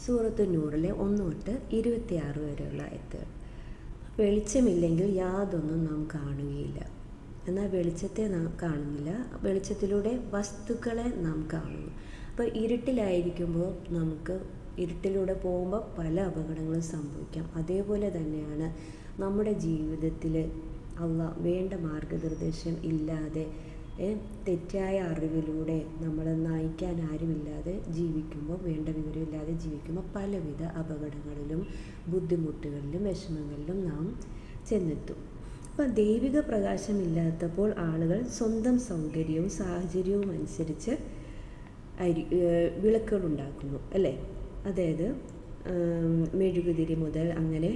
സൂറത്ത് നൂറിലെ 1 തൊട്ട് 26 വരെയുള്ള ആയത്തുകൾ. വെളിച്ചമില്ലെങ്കിൽ യാതൊന്നും നാം കാണുകയില്ല. എന്നാൽ വെളിച്ചത്തെ നാം കാണുന്നില്ല, വെളിച്ചത്തിലൂടെ വസ്തുക്കളെ നാം കാണുന്നു. അപ്പോൾ ഇരുട്ടിലായിരിക്കുമ്പോൾ നമുക്ക് ഇരുട്ടിലൂടെ പോകുമ്പോൾ പല അപകടങ്ങളും സംഭവിക്കാം. അതേപോലെ തന്നെയാണ് നമ്മുടെ ജീവിതത്തിൽ വേണ്ട മാർഗനിർദ്ദേശം ഇല്ലാതെ തെറ്റായ അറിവിലൂടെ നമ്മളെ നയിക്കാൻ ആരുമില്ലാതെ ജീവിക്കുമ്പോൾ, വേണ്ട വിവരമില്ലാതെ ജീവിക്കുമ്പോൾ പലവിധ അപകടങ്ങളിലും ബുദ്ധിമുട്ടുകളിലും വിഷമങ്ങളിലും നാം ചെന്നെത്തും. അപ്പോൾ ദൈവിക പ്രകാശമില്ലാത്തപ്പോൾ ആളുകൾ സ്വന്തം സൗകര്യവും സാഹചര്യവും അനുസരിച്ച് വിളക്കുകളുണ്ടാക്കുന്നു അല്ലേ. അതായത് മെഴുകുതിരി മുതൽ അങ്ങനെ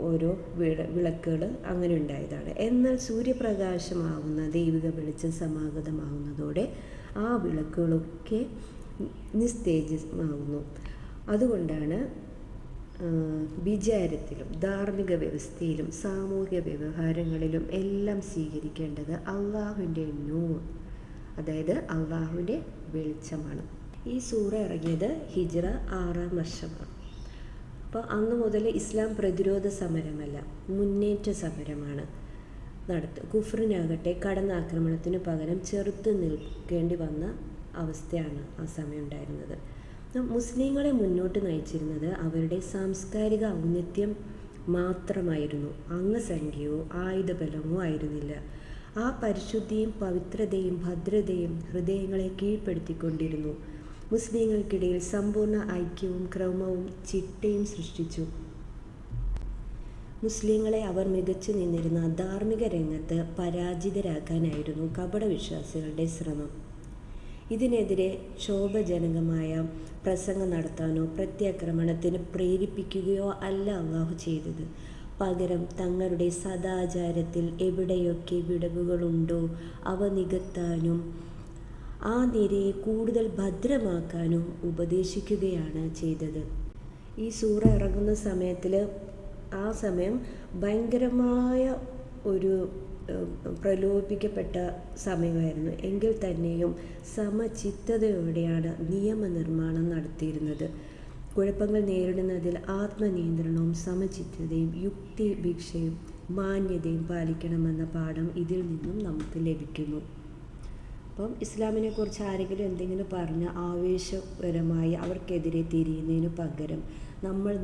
ഓരോ വിളക്കുകൾ അങ്ങനെ ഉണ്ടായതാണ്. എന്നാൽ സൂര്യപ്രകാശമാവുന്ന ദൈവിക വെളിച്ചം സമാഗതമാവുന്നതോടെ ആ വിളക്കുകളൊക്കെ നിസ്തേജമാവുന്നു. അതുകൊണ്ടാണ് വിചാരത്തിലും ധാർമ്മിക വ്യവസ്ഥയിലും സാമൂഹിക വ്യവഹാരങ്ങളിലും എല്ലാം സ്വീകരിക്കേണ്ടത് അള്ളാഹുവിൻ്റെ നൂർ, അതായത് അള്ളാഹുവിൻ്റെ വെളിച്ചമാണ്. ഈ സൂറ ഇറങ്ങിയത് ഹിജ്റ 6-ാം വർഷമാണ്. അപ്പോൾ അന്ന് മുതൽ ഇസ്ലാം പ്രതിരോധ സമരമല്ല, മുന്നേറ്റ സമരമാണ് കുഫറിനാകട്ടെ കടന്നാക്രമണത്തിന് പകരം ചെറുത്ത് നിൽക്കേണ്ടി വന്ന അവസ്ഥയാണ് ആ സമയം ഉണ്ടായിരുന്നത്. മുസ്ലിങ്ങളെ മുന്നോട്ട് നയിച്ചിരുന്നത് അവരുടെ സാംസ്കാരിക ഔന്നത്യം മാത്രമായിരുന്നു, അംഗസംഖ്യയോ ആയുധബലമോ ആയിരുന്നില്ല. ആ പരിശുദ്ധിയും പവിത്രതയും ഭദ്രതയും ഹൃദയങ്ങളെ കീഴ്പ്പെടുത്തിക്കൊണ്ടിരുന്നു. മുസ്ലിങ്ങൾക്കിടയിൽ സമ്പൂർണ്ണ ഐക്യവും ക്രമവും ചിട്ടയും സൃഷ്ടിച്ചു. മുസ്ലിങ്ങളെ അവർ മികച്ചു നിന്നിരുന്ന ധാർമ്മിക രംഗത്ത് പരാജിതരാക്കാനായിരുന്നു കപടവിശ്വാസികളുടെ ശ്രമം. ഇതിനെതിരെ ക്ഷോഭജനകമായ പ്രസംഗം നടത്താനോ പ്രത്യാക്രമണത്തിന് പ്രേരിപ്പിക്കുകയോ അല്ല അള്ളാഹു ചെയ്തത്. പകരം തങ്ങളുടെ സദാചാരത്തിൽ എവിടെയൊക്കെ വിടവുകളുണ്ടോ അവ നികത്താനും ആ നിരയെ കൂടുതൽ ഭദ്രമാക്കാനും ഉപദേശിക്കുകയാണ് ചെയ്തത്. ഈ സൂറ ഇറങ്ങുന്ന സമയത്തിൽ ആ സമയം ഭയങ്കരമായ ഒരു പ്രലോഭിപ്പിക്കപ്പെട്ട സമയമായിരുന്നു. എങ്കിൽ തന്നെയും സമചിത്തതയോടെയാണ് നിയമനിർമ്മാണം നടത്തിയിരുന്നത്. കുഴപ്പങ്ങൾ നേരിടുന്നതിൽ ആത്മനിയന്ത്രണവും സമചിത്തതയും യുക്തിഭിക്ഷയും മാന്യതയും പാലിക്കണമെന്ന പാഠം ഇതിൽ നിന്നും നമുക്ക് ലഭിക്കുന്നു. അപ്പം ഇസ്ലാമിനെക്കുറിച്ച് ആരെങ്കിലും എന്തെങ്കിലും പറഞ്ഞ് ആവേശപരമായി അവർക്കെതിരെ തിരിയുന്നതിന് പകരം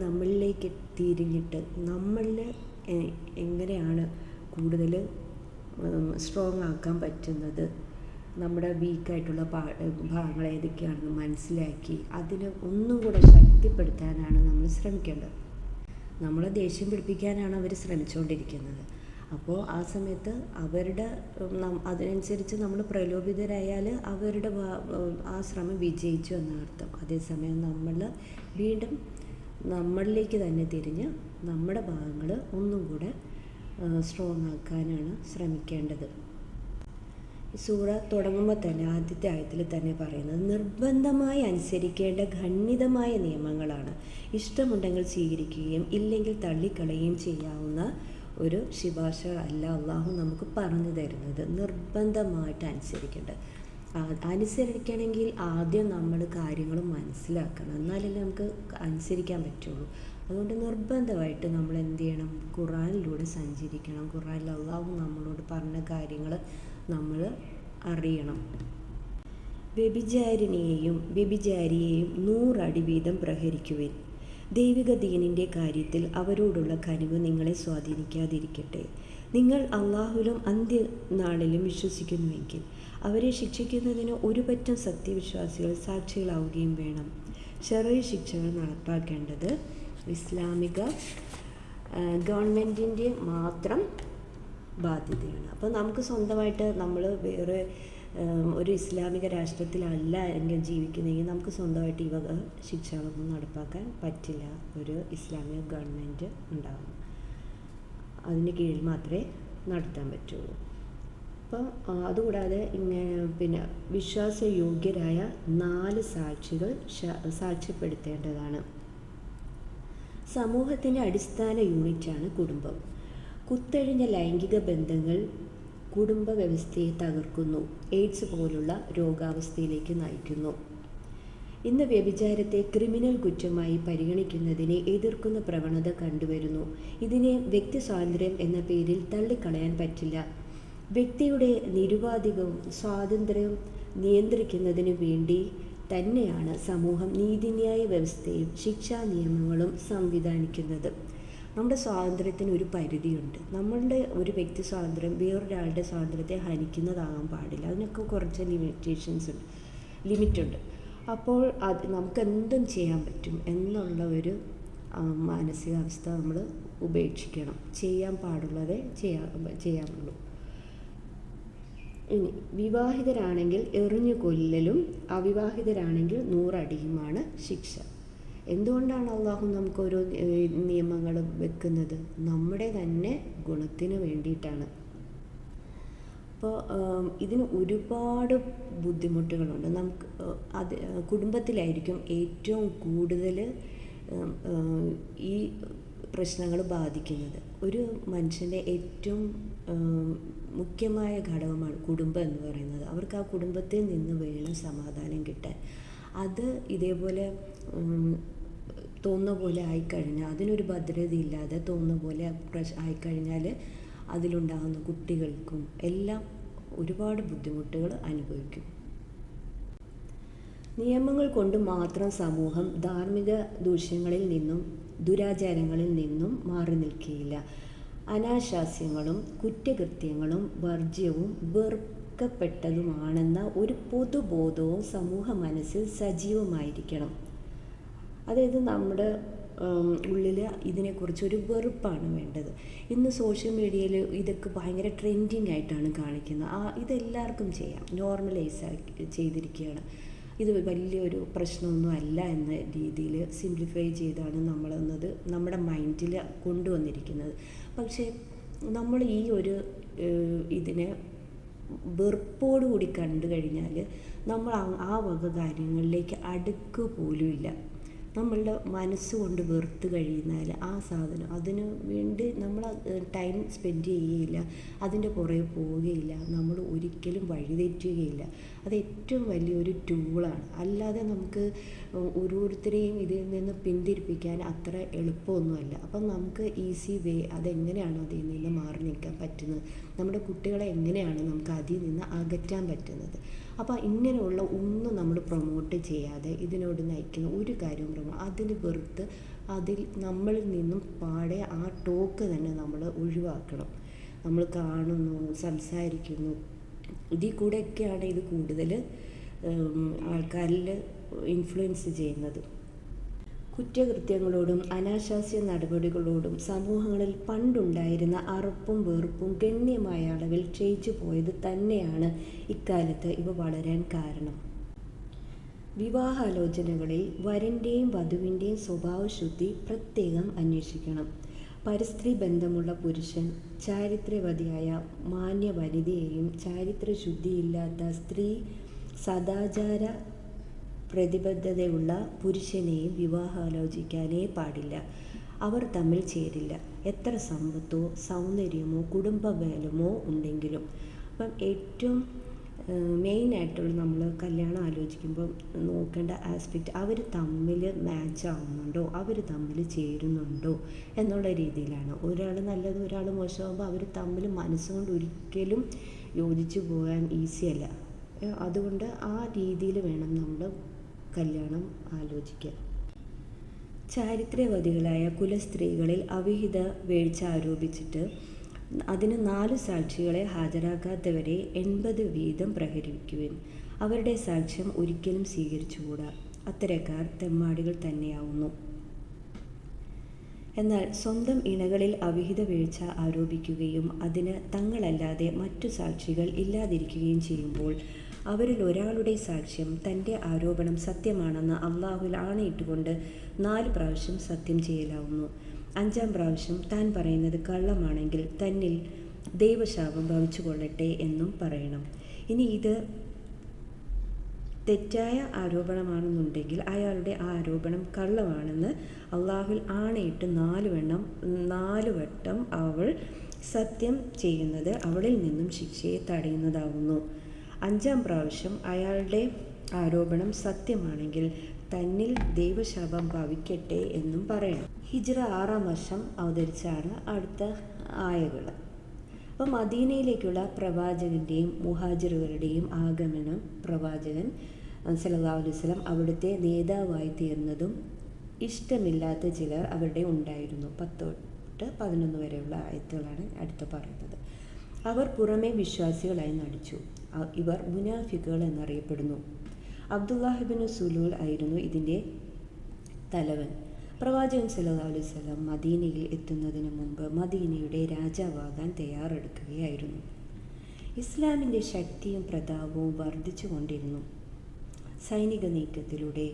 നമ്മളിലേക്ക് തിരിഞ്ഞിട്ട് നമ്മളിൽ എങ്ങനെയാണ് കൂടുതൽ സ്ട്രോങ് ആക്കാൻ പറ്റുന്നത്, നമ്മുടെ വീക്കായിട്ടുള്ള ഭാഗങ്ങൾ ഏതൊക്കെയാണെന്ന് മനസ്സിലാക്കി അതിനെ ഒന്നും കൂടെ ശക്തിപ്പെടുത്താനാണ് നമ്മൾ ശ്രമിക്കേണ്ടത്. നമ്മളെ ദേഷ്യം പിടിപ്പിക്കാനാണ് അവർ ശ്രമിച്ചുകൊണ്ടിരിക്കുന്നത്. അപ്പോൾ ആ സമയത്ത് അതിനനുസരിച്ച് നമ്മൾ പ്രലോഭിതരായാൽ അവരുടെ ആ ശ്രമം വിജയിച്ചു എന്നർത്ഥം. അതേസമയം നമ്മൾ വീണ്ടും നമ്മളിലേക്ക് തന്നെ തിരിഞ്ഞ് നമ്മുടെ ഭാഗങ്ങൾ ഒന്നും കൂടെ സ്ട്രോങ് ആക്കാനാണ് ശ്രമിക്കേണ്ടത്. സൂറ തുടങ്ങുമ്പോൾ തന്നെ ആദ്യത്തെ ആയത്തിൽ തന്നെ പറയുന്നത് നിർബന്ധമായി അനുസരിക്കേണ്ട ഖണ്ഡിതമായ നിയമങ്ങളാണ്. ഇഷ്ടമുണ്ടെങ്കിൽ സ്വീകരിക്കുകയും ഇല്ലെങ്കിൽ തള്ളിക്കളയുകയും ചെയ്യാവുന്ന ഒരു ശുപാർശ അല്ല അള്ളാഹു നമുക്ക് പറഞ്ഞു തരുന്നത്. നിർബന്ധമായിട്ട് അനുസരിക്കണമെങ്കിൽ ആദ്യം നമ്മൾ കാര്യങ്ങൾ മനസ്സിലാക്കണം, എന്നാലല്ലേ നമുക്ക് അനുസരിക്കാൻ പറ്റുള്ളൂ. അതുകൊണ്ട് നിർബന്ധമായിട്ട് നമ്മൾ എന്ത് ചെയ്യണം, ഖുർആനിലൂടെ സഞ്ചരിക്കണം. ഖുർആനിൽ അള്ളാഹു നമ്മളോട് പറഞ്ഞ കാര്യങ്ങൾ നമ്മൾ അറിയണം. വ്യഭിചാരിയെയും 100 അടി വീതം പ്രഹരിക്കുവിൻ. ദൈവിക ദീനിൻ്റെ കാര്യത്തിൽ അവരോടുള്ള കനിവ് നിങ്ങളെ സ്വാധീനിക്കാതിരിക്കട്ടെ. നിങ്ങൾ അള്ളാഹുവിലും അന്ത്യനാളിലും വിശ്വസിക്കുന്നുവെങ്കിൽ അവരെ ശിക്ഷിക്കുന്നതിന് ഒരുപറ്റം സത്യവിശ്വാസികൾ സാക്ഷികളാവുകയും വേണം. ശർഈ ശിക്ഷകൾ നടപ്പാക്കേണ്ടത് ഇസ്ലാമിക ഗവൺമെൻറ്റിൻ്റെ മാത്രം ബാധ്യതയാണ്. അപ്പോൾ നമുക്ക് സ്വന്തമായിട്ട് നമ്മൾ വേറെ ഒരു ഇസ്ലാമിക രാഷ്ട്രത്തിലല്ല എങ്കിൽ ജീവിക്കുന്നതെങ്കിൽ നമുക്ക് സ്വന്തമായിട്ട് ഈ വക ശിക്ഷകളൊന്നും നടപ്പാക്കാൻ പറ്റില്ല. ഒരു ഇസ്ലാമിക ഗവൺമെൻറ് ഉണ്ടാകും, അതിന് കീഴിൽ മാത്രമേ നടത്താൻ പറ്റുള്ളൂ. അപ്പം അതുകൂടാതെ പിന്നെ വിശ്വാസയോഗ്യരായ 4 സാക്ഷികൾ സാക്ഷ്യപ്പെടുത്തേണ്ടതാണ്. സമൂഹത്തിൻ്റെ അടിസ്ഥാന യൂണിറ്റാണ് കുടുംബം. കുത്തഴിഞ്ഞ ലൈംഗിക ബന്ധങ്ങൾ കുടുംബ വ്യവസ്ഥയെ തകർക്കുന്നു, എയ്ഡ്സ് പോലുള്ള രോഗാവസ്ഥയിലേക്ക് നയിക്കുന്നു. ഇന്ന് വ്യഭിചാരത്തെ ക്രിമിനൽ കുറ്റമായി പരിഗണിക്കുന്നതിനെ എതിർക്കുന്ന പ്രവണത കണ്ടുവരുന്നു. ഇതിനെ വ്യക്തി സ്വാതന്ത്ര്യം എന്ന പേരിൽ തള്ളിക്കളയാൻ പറ്റില്ല. വ്യക്തിയുടെ നിരുപാധികവും സ്വാതന്ത്ര്യം നിയന്ത്രിക്കുന്നതിനു വേണ്ടി തന്നെയാണ് സമൂഹം നീതിന്യായ വ്യവസ്ഥയും ശിക്ഷാ നിയമങ്ങളും സംവിധാനിക്കുന്നത്. നമ്മുടെ സ്വാതന്ത്ര്യത്തിന് ഒരു പരിധിയുണ്ട്. നമ്മളുടെ ഒരു വ്യക്തി സ്വാതന്ത്ര്യം വേറൊരാളുടെ സ്വാതന്ത്ര്യത്തെ ഹനിക്കുന്നതാകാൻ പാടില്ല. അതിനൊക്കെ കുറച്ച് ലിമിറ്റുണ്ട്. അപ്പോൾ അത് നമുക്ക് എന്തും ചെയ്യാൻ പറ്റും എന്നുള്ള ഒരു മാനസികാവസ്ഥ നമ്മൾ ഉപേക്ഷിക്കണം. ചെയ്യാൻ പാടുള്ളതേ ചെയ്യാറുള്ളൂ. ഇനി വിവാഹിതരാണെങ്കിൽ എറിഞ്ഞു കൊല്ലലും അവിവാഹിതരാണെങ്കിൽ 100 അടിയുമാണ് ശിക്ഷ. എന്തുകൊണ്ടാണ് അള്ളാഹു നമുക്ക് ഓരോ നിയമങ്ങൾ വെക്കുന്നത്? നമ്മുടെ തന്നെ ഗുണത്തിന് വേണ്ടിയിട്ടാണ്. അപ്പോൾ ഇതിന് ഒരുപാട് ബുദ്ധിമുട്ടുകളുണ്ട്. നമുക്ക് കുടുംബത്തിലായിരിക്കും ഏറ്റവും കൂടുതൽ ഈ പ്രശ്നങ്ങൾ ബാധിക്കുന്നത്. ഒരു മനുഷ്യൻ്റെ ഏറ്റവും മുഖ്യമായ ഘടകമാണ് കുടുംബം എന്ന് പറയുന്നത്. അവർക്ക് ആ കുടുംബത്തിൽ നിന്ന് വേണം സമാധാനം കിട്ടാൻ. അത് ഇതേപോലെ തോന്നുന്ന പോലെ ആയിക്കഴിഞ്ഞാൽ, അതിനൊരു ഭദ്രതയില്ലാതെ തോന്നുന്ന പോലെ ആയിക്കഴിഞ്ഞാൽ അതിലുണ്ടാകുന്ന കുട്ടികൾക്കും എല്ലാം ഒരുപാട് ബുദ്ധിമുട്ടുകൾ അനുഭവിക്കും. നിയമങ്ങൾ കൊണ്ട് മാത്രം സമൂഹം ധാർമ്മിക ദൂഷ്യങ്ങളിൽ നിന്നും ദുരാചാരങ്ങളിൽ നിന്നും മാറി നിൽക്കുകയില്ല. അനാശാസ്യങ്ങളും കുറ്റകൃത്യങ്ങളും വർജ്യവും വെറുക്കപ്പെട്ടതുമാണെന്ന ഒരു പൊതുബോധവും സമൂഹ മനസ്സിൽ സജീവമായിരിക്കണം. അതായത് നമ്മുടെ ഉള്ളിൽ ഇതിനെക്കുറിച്ചൊരു വെറുപ്പാണ് വേണ്ടത്. ഇന്ന് സോഷ്യൽ മീഡിയയിൽ ഇതൊക്കെ ഭയങ്കര ട്രെൻഡിങ് ആയിട്ടാണ് കാണിക്കുന്നത്. ഇതെല്ലാവർക്കും ചെയ്യാം, നോർമലൈസ് ചെയ്തിരിക്കുകയാണ്. ഇത് വലിയൊരു പ്രശ്നമൊന്നും അല്ല എന്ന രീതിയിൽ സിംപ്ലിഫൈ ചെയ്താണ് നമ്മുടെ മൈൻഡിൽ കൊണ്ടുവന്നിരിക്കുന്നത്. പക്ഷേ നമ്മൾ ഈ ഒരു ഇതിനെ വെറുപ്പോടുകൂടി കണ്ടു കഴിഞ്ഞാൽ നമ്മൾ ആ വക കാര്യങ്ങളിലേക്ക് അടുക്കുക പോലും ഇല്ല. നമ്മളുടെ മനസ്സുകൊണ്ട് വെറുത്ത് കഴിയുന്നാൽ ആ സാധനം അതിന് വേണ്ടി നമ്മൾ ടൈം സ്പെൻഡ് ചെയ്യുകയില്ല, അതിൻ്റെ പുറകെ പോവുകയില്ല, നമ്മൾ ഒരിക്കലും വഴിതെറ്റുകയില്ല. അത് ഏറ്റവും വലിയൊരു ടൂളാണ്. അല്ലാതെ നമുക്ക് ഓരോരുത്തരെയും ഇതിൽ നിന്ന് പിന്തിരിപ്പിക്കാൻ അത്ര എളുപ്പമൊന്നുമല്ല. അപ്പം നമുക്ക് ഈസി വേ അതെങ്ങനെയാണ് അതിൽ നിന്ന് മാറി നിൽക്കാൻ പറ്റുന്നത്, നമ്മുടെ കുട്ടികളെ എങ്ങനെയാണ് നമുക്ക് അതിൽ നിന്ന് അകറ്റാൻ പറ്റുന്നത്. അപ്പോൾ ഇങ്ങനെയുള്ള ഒന്നും നമ്മൾ പ്രൊമോട്ട് ചെയ്യാതെ ഇതിനോട് നയിക്കുന്ന ഒരു കാര്യവും അതിൽ വെറുത്ത് അതിൽ നമ്മളിൽ നിന്നും പാടെ ആ ടോക്ക് തന്നെ നമ്മൾ ഒഴിവാക്കണം. നമ്മൾ കാണുന്നു, സംസാരിക്കുന്നു, ഇതിൽ കൂടെയൊക്കെയാണ് ഇത് കൂടുതൽ ആൾക്കാരിൽ ഇൻഫ്ലുവൻസ് ചെയ്യുന്നത്. കുറ്റകൃത്യങ്ങളോടും അനാശാസ്യ നടപടികളോടും സമൂഹങ്ങളിൽ പണ്ടുണ്ടായിരുന്ന അറപ്പും വെറുപ്പും ഗണ്യമായ അളവിൽ ക്ഷയിച്ചു പോയത് തന്നെയാണ് ഇക്കാലത്ത് ഇവ വളരാൻ കാരണം. വിവാഹാലോചനകളിൽ വരൻ്റെയും വധുവിൻ്റെയും സ്വഭാവശുദ്ധി പ്രത്യേകം അന്വേഷിക്കണം. പരസ്ത്രീ ബന്ധമുള്ള പുരുഷൻ ചാരിത്രവതിയായ മാന്യ വനിതയെയും ചാരിത്രശുദ്ധിയില്ലാത്ത സ്ത്രീ സദാചാര പ്രതിബദ്ധതയുള്ള പുരുഷനെയും വിവാഹാലോചിക്കാനേ പാടില്ല. അവർ തമ്മിൽ ചേരില്ല, എത്ര സമ്പത്തോ സൗന്ദര്യമോ കുടുംബബലമോ ഉണ്ടെങ്കിലും. അപ്പം ഏറ്റവും മെയിനായിട്ടുള്ള നമ്മൾ കല്യാണം ആലോചിക്കുമ്പോൾ നോക്കേണ്ട ആസ്പെക്റ്റ് അവർ തമ്മിൽ മാച്ച് ആവുന്നുണ്ടോ, അവർ തമ്മിൽ ചേരുന്നുണ്ടോ എന്നുള്ള രീതിയിലാണ്. ഒരാൾ നല്ലത് ഒരാൾ മോശമാകുമ്പോൾ അവർ തമ്മിൽ മനസ്സുകൊണ്ട് ഒരിക്കലും യോജിച്ചു പോകാൻ ഈസിയല്ല. അതുകൊണ്ട് ആ രീതിയിൽ വേണം നമ്മൾ കല്യാണം ആലോചിക്കാൻ. ചാരിത്രവതികളായ കുലസ്ത്രീകളിൽ അവിഹിത വീഴ്ച ആരോപിച്ചിട്ട് അതിന് 4 സാക്ഷികളെ ഹാജരാക്കാത്തവരെ 80 വീതം പ്രഹരിക്കുവിൻ. അവരുടെ സാക്ഷ്യം ഒരിക്കലും സ്വീകരിച്ചുകൂടാ. അത്തരക്കാർ തെമ്മാടികൾ തന്നെയാവുന്നു. എന്നാൽ സ്വന്തം ഇണകളിൽ അവിഹിത വീഴ്ച ആരോപിക്കുകയും അതിന് തങ്ങളല്ലാതെ മറ്റു സാക്ഷികൾ ഇല്ലാതിരിക്കുകയും ചെയ്യുമ്പോൾ അവരിൽ ഒരാളുടെ സാക്ഷ്യം തൻ്റെ ആരോപണം സത്യമാണെന്ന് അള്ളാഹുവിൽ ആണയിട്ടുകൊണ്ട് 4 പ്രാവശ്യം സത്യം ചെയ്യലാവുന്നു. 5-ാം പ്രാവശ്യം താൻ പറയുന്നത് കള്ളമാണെങ്കിൽ തന്നിൽ ദൈവശാപം ഭവിച്ചു കൊള്ളട്ടെ എന്നും പറയണം. ഇനി ഇത് തെറ്റായ ആരോപണമാണെന്നുണ്ടെങ്കിൽ അയാളുടെ ആ ആരോപണം കള്ളമാണെന്ന് അള്ളാഹുവിൽ ആണയിട്ട് 4 വട്ടം അവൾ സത്യം ചെയ്യുന്നത് അവളിൽ നിന്നും ശിക്ഷയെ തടയുന്നതാവുന്നു. 5-ാം പ്രാവശ്യം അയാളുടെ ആരോപണം സത്യമാണെങ്കിൽ തന്നിൽ ദൈവശാപം ഭവിക്കട്ടെ എന്നും പറയണം. ഹിജ്റ 6-ാം വർഷം അവതരിച്ചാണ് അടുത്ത ആയകൾ. അപ്പോൾ മദീനയിലേക്കുള്ള പ്രവാചകൻ്റെയും മുഹാജിറുകളുടെയും ആഗമനം, പ്രവാചകൻ സല്ലല്ലാഹു അലൈഹി വസല്ലം അവിടുത്തെ നേതാവായി തീർന്നതും ഇഷ്ടമില്ലാത്ത ചിലർ അവരുടെ ഉണ്ടായിരുന്നു. 10 തൊട്ട് 11 വരെയുള്ള ആയത്തുകളാണ് അടുത്ത് പറയുന്നത്. അവർ പുറമേ വിശ്വാസികളായി നടിച്ചു. ഇവർ മുനാഫിക്കുകൾ എന്നറിയപ്പെടുന്നു. അബ്ദുല്ലാഹ് ഇബ്നു സുലൂൽ ആയിരുന്നു ഇതിൻ്റെ തലവൻ. പ്രവാചകൻ സല്ലല്ലാഹു അലൈഹി വസല്ലം മദീനയിൽ എത്തുന്നതിന് മുമ്പ് മദീനയുടെ രാജാവാകാൻ തയ്യാറെടുക്കുകയായിരുന്നു. ഇസ്ലാമിൻ്റെ ശക്തിയും പ്രതാപവും വർദ്ധിച്ചു കൊണ്ടിരുന്നു. സൈനിക നീക്കത്തിലൂടെ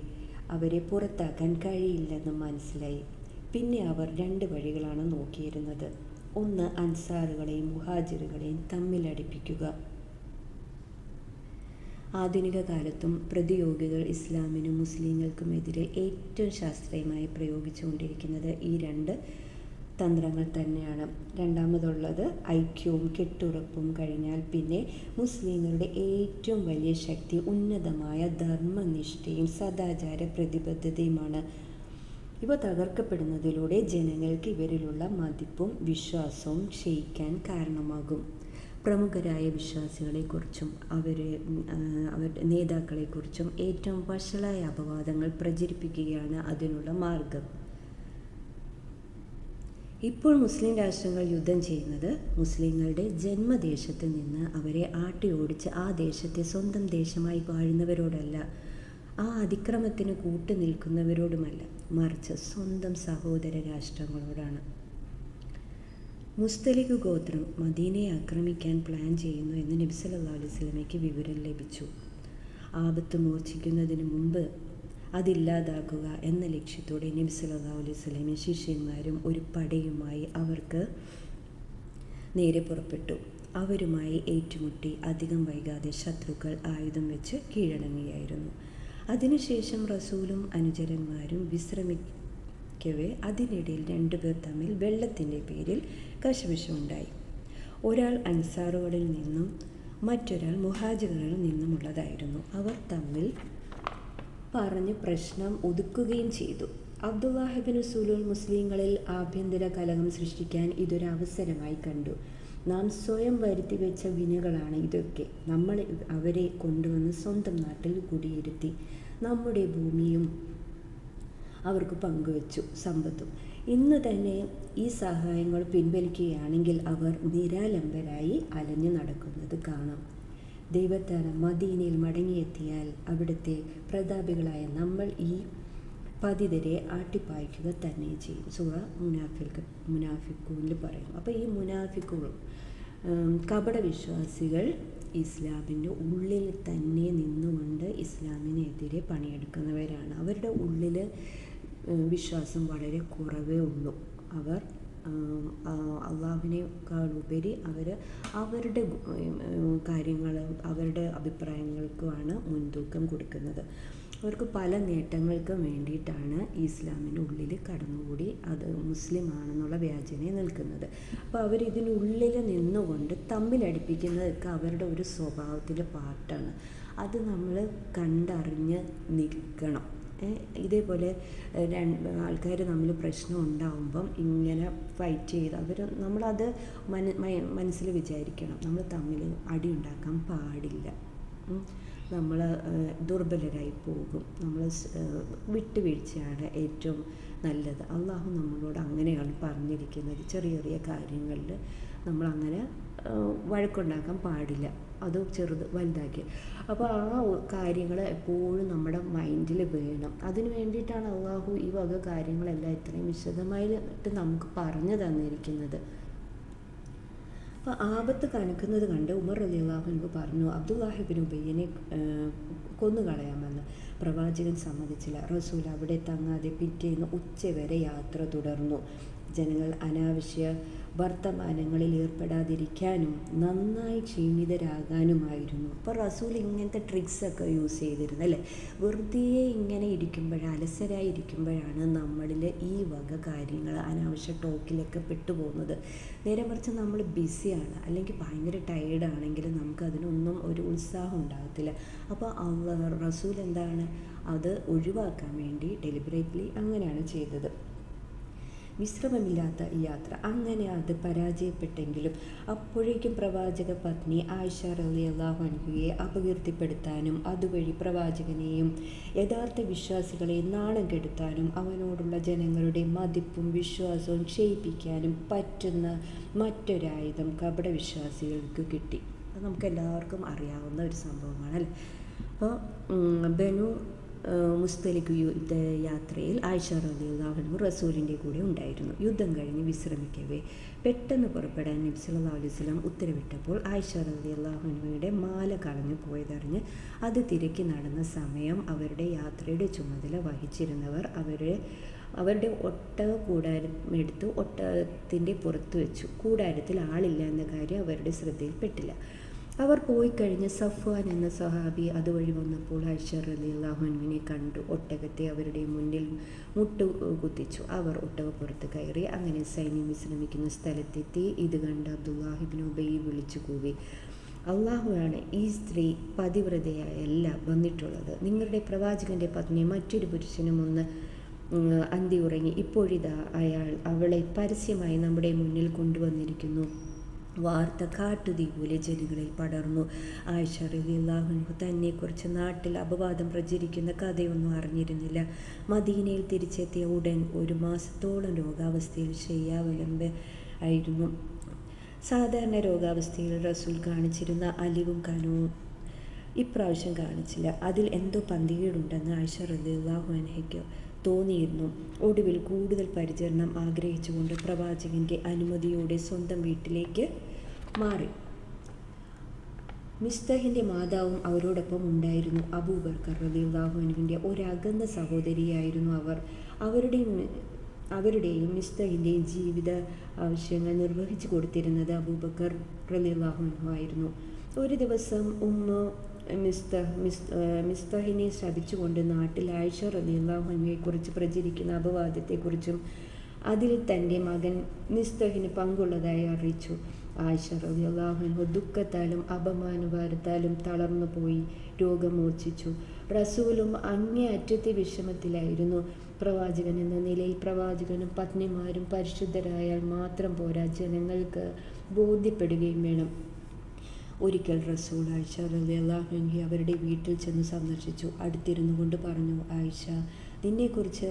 അവരെ പുറത്താക്കാൻ കഴിയില്ലെന്ന് മനസ്സിലായി. പിന്നെ അവർ 2 വഴികളാണ് നോക്കിയിരുന്നത്. ഒന്ന്, അൻസാറുകളെയും മുഹാജിറുകളെയും തമ്മിലടിപ്പിക്കുക. ആധുനിക കാലത്തും പ്രതിയോഗികൾ ഇസ്ലാമിനും മുസ്ലിങ്ങൾക്കുമെതിരെ ഏറ്റവും ശാസ്ത്രീയമായി പ്രയോഗിച്ചുകൊണ്ടിരിക്കുന്നത് ഈ 2 തന്ത്രങ്ങൾ തന്നെയാണ്. രണ്ടാമതുള്ളത് ഐക്യവും കെട്ടുറപ്പും കഴിഞ്ഞാൽ പിന്നെ മുസ്ലിങ്ങളുടെ ഏറ്റവും വലിയ ശക്തി ഉന്നതമായ ധർമ്മനിഷ്ഠയും സദാചാര പ്രതിബദ്ധതയുമാണ്. ഇവ തകർക്കപ്പെടുന്നതിലൂടെ ജനങ്ങൾക്ക് ഇവരിലുള്ള മതിപ്പും വിശ്വാസവും ക്ഷയിക്കാൻ കാരണമാകും. പ്രമുഖരായ വിശ്വാസികളെക്കുറിച്ചും അവരുടെ നേതാക്കളെക്കുറിച്ചും ഏറ്റവും വഷളായ അപവാദങ്ങൾ പ്രചരിപ്പിക്കുകയാണ് അതിനുള്ള മാർഗം. ഇപ്പോൾ മുസ്ലിം രാഷ്ട്രങ്ങൾ യുദ്ധം ചെയ്യുന്നത് മുസ്ലിങ്ങളുടെ ജന്മദേശത്ത് നിന്ന് അവരെ ആട്ടിയോടിച്ച് ആ ദേശത്തെ സ്വന്തം ദേശമായി വാഴുന്നവരോടല്ല, ആ അതിക്രമത്തിന് കൂട്ടുനിൽക്കുന്നവരോടുമല്ല, മറിച്ച് സ്വന്തം സഹോദര രാഷ്ട്രങ്ങളോടാണ്. മുസ്തലിഖ് ഗോത്രം മദീനയെ ആക്രമിക്കാൻ പ്ലാൻ ചെയ്യുന്നു എന്ന് നബി സല്ലല്ലാഹു അലൈഹി വസല്ലമയ്ക്ക് വിവരം ലഭിച്ചു. ആപത്ത് മൂർച്ഛിക്കുന്നതിന് മുമ്പ് അതില്ലാതാക്കുക എന്ന ലക്ഷ്യത്തോടെ നബി സല്ലല്ലാഹു അലൈഹി വസല്ലമയും ശിഷ്യന്മാരും ഒരു പടയുമായി അവർക്ക് നേരെ പുറപ്പെട്ടു. അവരുമായി ഏറ്റുമുട്ടി അധികം വൈകാതെ ശത്രുക്കൾ ആയുധം വെച്ച് കീഴടങ്ങുകയായിരുന്നു. അതിനുശേഷം റസൂലും അനുചരന്മാരും വിശ്രമിക്കവേ അതിനിടയിൽ 2 പേർ തമ്മിൽ വെള്ളത്തിൻ്റെ പേരിൽ കശപിശമുണ്ടായി. ഒരാൾ അൻസാറുകളിൽ നിന്നും മറ്റൊരാൾ മുഹാജിറുകളിൽ നിന്നുമുള്ളതായിരുന്നു. അവർ തമ്മിൽ പറഞ്ഞ് പ്രശ്നം ഒതുക്കുകയും ചെയ്തു. അബ്ദുല്ലാഹ് ഇബ്നു സുലൂൽ മുസ്ലിങ്ങളിൽ ആഭ്യന്തര കലഹം സൃഷ്ടിക്കാൻ ഇതൊരു അവസരമായി കണ്ടു. നാം സ്വയം വരുത്തി വെച്ച വിനകളാണ് ഇതൊക്കെ. നമ്മൾ അവരെ കൊണ്ടുവന്ന് സ്വന്തം നാട്ടിൽ കുടിയിരുത്തി നമ്മുടെ ഭൂമിയും അവർക്ക് പങ്കുവച്ചു, സമ്പത്തും. ഇന്ന് തന്നെ ഈ സഹായങ്ങൾ പിൻവലിക്കുകയാണെങ്കിൽ അവർ നിരാലംബരായി അലഞ്ഞു നടക്കുന്നത് കാണാം. ദൈവത്താൽ മദീനയിൽ മടങ്ങിയെത്തിയാൽ അവിടുത്തെ പ്രതാപികളായ നമ്മൾ ഈ പതിതരെ ആട്ടിപ്പായിക്കുക തന്നെ ചെയ്യും. സൂറ മുനാഫിക്കൂനിൽ പറയുന്നു. അപ്പോൾ ഈ മുനാഫിക്കുകൾ കപട വിശ്വാസികൾ ഇസ്ലാമിൻ്റെ ഉള്ളിൽ തന്നെ നിന്നുകൊണ്ട് ഇസ്ലാമിനെതിരെ പണിയെടുക്കുന്നവരാണ്. അവരുടെ ഉള്ളിൽ വിശ്വാസം വളരെ കുറവേ ഉള്ളൂ. അവർ അള്ളാഹുവിനേക്കാളുപരി അവരുടെ കാര്യങ്ങളും അവരുടെ അഭിപ്രായങ്ങൾക്കുമാണ് മുൻതൂക്കം കൊടുക്കുന്നത്. അവർക്ക് പല നേട്ടങ്ങൾക്കും വേണ്ടിയിട്ടാണ് ഇസ്ലാമിൻ്റെ ഉള്ളിൽ കടന്നുകൂടി അത് മുസ്ലിം ആണെന്നുള്ള വ്യാജനെ നിൽക്കുന്നത്. അപ്പോൾ അവരിതിനുള്ളിൽ നിന്നുകൊണ്ട് തമ്മിലടിപ്പിക്കുന്നതൊക്കെ അവരുടെ ഒരു സ്വഭാവത്തിൻ്റെ പാർട്ടാണ്. അത് നമ്മൾ കണ്ടറിഞ്ഞ് നിൽക്കണം. ഇതേപോലെ ആൾക്കാർ തമ്മിൽ പ്രശ്നം ഉണ്ടാകുമ്പം ഇങ്ങനെ ഫൈറ്റ് ചെയ്ത് നമ്മളത് മനസ്സിൽ വിചാരിക്കണം. നമ്മൾ തമ്മിൽ അടി ഉണ്ടാക്കാൻ പാടില്ല. നമ്മൾ ദുർബലരായി പോകും. നമ്മൾ വിട്ടുവീഴ്ചയാണ് ഏറ്റവും നല്ലത്. അള്ളാഹു നമ്മളോട് അങ്ങനെയാണ് പറഞ്ഞിരിക്കുന്നത്. ചെറിയ ചെറിയ കാര്യങ്ങളിൽ നമ്മളങ്ങനെ വഴക്കുണ്ടാക്കാൻ പാടില്ല. അത് വലുതാക്കി. അപ്പോൾ ആ കാര്യങ്ങൾ എപ്പോഴും നമ്മുടെ മൈൻഡിൽ വേണം. അതിന് വേണ്ടിയിട്ടാണ് അള്ളാഹു ഈ വക കാര്യങ്ങളെല്ലാം ഇത്രയും വിശദമായിട്ട് നമുക്ക് പറഞ്ഞു തന്നിരിക്കുന്നത്. അപ്പോൾ ആപത്ത് കനക്കുന്നത് കണ്ട് ഉമർ റളിയല്ലാഹു അൻഹു പറഞ്ഞു, അബ്ദുല്ലാഹ് ഇബ്നു ഉബയ്യനെ കൊന്നുകളയാമെന്ന്. പ്രവാചകൻ സമ്മതിച്ചില്ല. റസൂൽ അവിടെ തങ്ങാതെ പിറ്റേന്ന് ഉച്ചവരെ യാത്ര തുടർന്നു. ജനങ്ങൾ അനാവശ്യ വർത്തമാനങ്ങളിൽ ഏർപ്പെടാതിരിക്കാനും നന്നായി ക്ഷീണിതരാകാനുമായിരുന്നു. അപ്പോൾ റസൂൽ ഇങ്ങനത്തെ ട്രിക്സൊക്കെ യൂസ് ചെയ്തിരുന്നു അല്ലേ. വെറുതെ ഇങ്ങനെ അലസരായി ഇരിക്കുമ്പോഴാണ് നമ്മളിൽ ഈ വക കാര്യങ്ങൾ അനാവശ്യ ടോക്കിലൊക്കെ പെട്ടുപോകുന്നത്. നേരെ മറിച്ച് നമ്മൾ ബിസിയാണ് അല്ലെങ്കിൽ ഭയങ്കര ടയേർഡാണെങ്കിൽ നമുക്ക് അതിനൊന്നും ഒരു ഉത്സാഹം ഉണ്ടാകത്തില്ല. അപ്പോൾ റസൂൽ എന്താണ് അത് ഒഴിവാക്കാൻ വേണ്ടി ഡെലിബറേറ്റ്ലി അങ്ങനെയാണ് ചെയ്തത്. വിശ്രമമില്ലാത്ത ഈ യാത്ര അങ്ങനെ അത് പരാജയപ്പെട്ടെങ്കിലും അപ്പോഴേക്കും പ്രവാചക പത്നി ആയിഷ റളിയല്ലാഹു അൻഹയെ അപകീർത്തിപ്പെടുത്താനും അതുവഴി പ്രവാചകനെയും യഥാർത്ഥ വിശ്വാസികളെ നാണം കെടുത്താനും അവനോടുള്ള ജനങ്ങളുടെ മതിപ്പും വിശ്വാസവും ക്ഷയിപ്പിക്കാനും പറ്റുന്ന മറ്റൊരായുധം കപട വിശ്വാസികൾക്ക് കിട്ടി. അത് നമുക്കെല്ലാവർക്കും അറിയാവുന്ന ഒരു സംഭവമാണ് അല്ലേ. അപ്പോൾ ബനു മുസ്തലിഖ് യാത്രയിൽ ആയിഷ റളിയല്ലാഹു അൻഹ റസൂലിൻ്റെ കൂടെ ഉണ്ടായിരുന്നു. യുദ്ധം കഴിഞ്ഞ് വിശ്രമിക്കവേ പെട്ടെന്ന് പുറപ്പെടാൻ നബി സല്ലല്ലാഹു അലൈഹി വസല്ലം ഉത്തരവിട്ടപ്പോൾ ആയിഷ റളിയല്ലാഹു അൻഹയുടെ മാല കളഞ്ഞു പോയതറിഞ്ഞ് അത് തിരക്കി നടന്ന സമയം അവരുടെ യാത്രയുടെ ചുമതല വഹിച്ചിരുന്നവർ അവരുടെ ഒട്ടക കൂടാരം എടുത്ത് ഒട്ടകത്തിൻ്റെ പുറത്ത് വെച്ചു. കൂടാരത്തിൽ ആളില്ല എന്ന കാര്യം അവരുടെ ശ്രദ്ധയിൽപ്പെട്ടില്ല. അവർ പോയി കഴിഞ്ഞ് സഫ്വാൻ എന്ന സഹാബി അതുവഴി വന്നപ്പോൾ ആയിഷ റളിയല്ലാഹു അൻഹയെ കണ്ടു. ഒട്ടകത്തെ അവരുടെ മുന്നിൽ കുത്തിച്ചു. അവർ ഒട്ടകപ്പുറത്ത് കയറി. അങ്ങനെ സൈന്യം വിശ്രമിക്കുന്ന സ്ഥലത്തെത്തി. ഇത് കണ്ട് അബ്ദുല്ലാഹ് ഇബ്നു ഉബൈ വിളിച്ചു കൂവി, അള്ളാഹുവാണ്, ഈ സ്ത്രീ പതിവ്രതയല്ല വന്നിട്ടുള്ളത്. നിങ്ങളുടെ പ്രവാചകൻ്റെ പത്നി മറ്റൊരു പുരുഷനും ഒന്ന് അന്തി ഉറങ്ങി. ഇപ്പോഴിതാ അവളെ പരസ്യമായി നമ്മുടെ മുന്നിൽ കൊണ്ടുവന്നിരിക്കുന്നു. വാർത്ത കാട്ടുതീ പോലെ ജനങ്ങളിൽ പടർന്നു. ആയിഷ റളിയല്ലാഹു അൻഹ തന്നെക്കുറിച്ച് നാട്ടിൽ അപവാദം പ്രചരിക്കുന്ന കഥയൊന്നും അറിഞ്ഞിരുന്നില്ല. മദീനയിൽ തിരിച്ചെത്തിയ ഉടൻ 1 മാസത്തോളം രോഗാവസ്ഥയിൽ ശയ്യാവലംബ ആയിരുന്നു. സാധാരണ രോഗാവസ്ഥയിൽ റസൂൽ കാണിച്ചിരുന്ന അലിവും കനവും ഇപ്രാവശ്യം കാണിച്ചില്ല. അതിൽ എന്തോ പന്തികേടുണ്ടെന്ന് ആയിഷ റളിയല്ലാഹു അൻഹയ്ക്ക് തോന്നിയിരുന്നു. ഒടുവിൽ കൂടുതൽ പരിചരണം ആഗ്രഹിച്ചുകൊണ്ട് പ്രവാചകൻ്റെ അനുമതിയോടെ സ്വന്തം വീട്ടിലേക്ക് മാറി. മിസ്തഹിൻ്റെ മാതാവും അവരോടൊപ്പം ഉണ്ടായിരുന്നു. അബൂബക്കർ റളിയല്ലാഹു അൻഹുവിൻ്റെ ഒരകന്ന സഹോദരിയായിരുന്നു അവർ. അവരുടെയും മിസ്തഹിൻ്റെയും ജീവിത ആവശ്യങ്ങൾ നിർവഹിച്ചു കൊടുത്തിരുന്നത് അബൂബക്കർ റളിയല്ലാഹു അൻഹു ആയിരുന്നു. ഒരു ദിവസം മിസ്തഹിനെ ശപിച്ചുകൊണ്ട് നാട്ടിൽ ആയിഷ റളിയല്ലാഹു അൻഹയെക്കുറിച്ച് പ്രചരിക്കുന്ന അപവാദത്തെക്കുറിച്ചും അതിൽ തൻ്റെ മകൻ മിസ്തഹിന് പങ്കുള്ളതായി അറിയിച്ചു. ആയിഷ റളിയല്ലാഹു അൻഹ ദുഃഖത്താലും അപമാനഭാരത്താലും തളർന്നു പോയി. രോഗം മൂർച്ഛിച്ചു. റസൂലും അങ്ങേയറ്റത്തെ വിഷമത്തിലായിരുന്നു. പ്രവാചകൻ എന്ന നിലയിൽ പ്രവാചകനും പത്നിമാരും പരിശുദ്ധരായാൽ മാത്രം പോരാ, ജനങ്ങൾക്ക് ബോധ്യപ്പെടുകയും വേണം. ഒരിക്കൽ റസൂൽ ആയിഷ റളിയല്ലാഹു അൻഹ അവരുടെ വീട്ടിൽ ചെന്ന് സന്ദർശിച്ചു. അടുത്തിരുന്നു കൊണ്ട് പറഞ്ഞു, ആയിഷ, നിന്നെക്കുറിച്ച്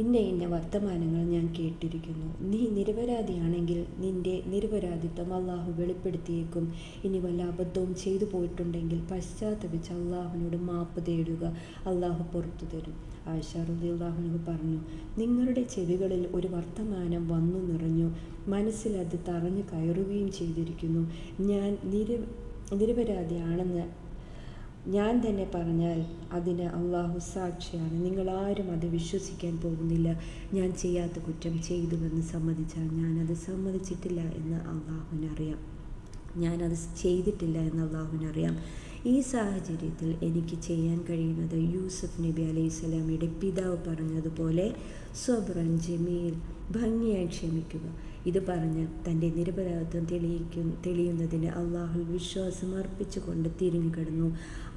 ഇന്ന വർത്തമാനങ്ങൾ ഞാൻ കേട്ടിരിക്കുന്നു. നീ നിരപരാധിയാണെങ്കിൽ നിന്റെ നിരപരാധിത്വം അള്ളാഹു വെളിപ്പെടുത്തിയേക്കും. ഇനി വല്ല അബദ്ധവും ചെയ്തു പോയിട്ടുണ്ടെങ്കിൽ പശ്ചാത്തപിച്ച് അള്ളാഹുവിനോട് മാപ്പ് തേടുക, അള്ളാഹു പുറത്തു തരും. ആയിഷ റളിയല്ലാഹു അൻഹ പറഞ്ഞു, നിങ്ങളുടെ ചെവികളിൽ ഒരു വർത്തമാനം വന്നു നിറഞ്ഞു, മനസ്സിൽ അത് തറഞ്ഞു കയറുകയും ചെയ്തിരിക്കുന്നു. ഞാൻ നിരപരാധിയാണെന്ന് ഞാൻ തന്നെ പറഞ്ഞാൽ അതിന് അള്ളാഹു സാക്ഷിയാണ്. നിങ്ങളാരും അത് വിശ്വസിക്കാൻ പോകുന്നില്ല. ഞാൻ ചെയ്യാത്ത കുറ്റം ചെയ്തുവെന്ന് സമ്മതിച്ചാൽ ഞാനത് സമ്മതിച്ചിട്ടില്ല എന്ന് അള്ളാഹുവിനറിയാം, ഞാനത് ചെയ്തിട്ടില്ല എന്ന് അള്ളാഹുവിനറിയാം. ഈ സാഹചര്യത്തിൽ എനിക്ക് ചെയ്യാൻ കഴിയുന്നത് യൂസുഫ് നബി അലൈഹിസ്സലാമയുടെ പിതാവ് പറഞ്ഞതുപോലെ സ്വബ്രൻ ജമീൽ, ഭംഗിയായി ക്ഷമിക്കുക. ഇത് പറഞ്ഞ് തൻ്റെ നിരപരാധിത്വം തെളിയുന്നതിന് അള്ളാഹു വിശ്വാസം അർപ്പിച്ചുകൊണ്ട് തിരിഞ്ഞു കിടന്നു.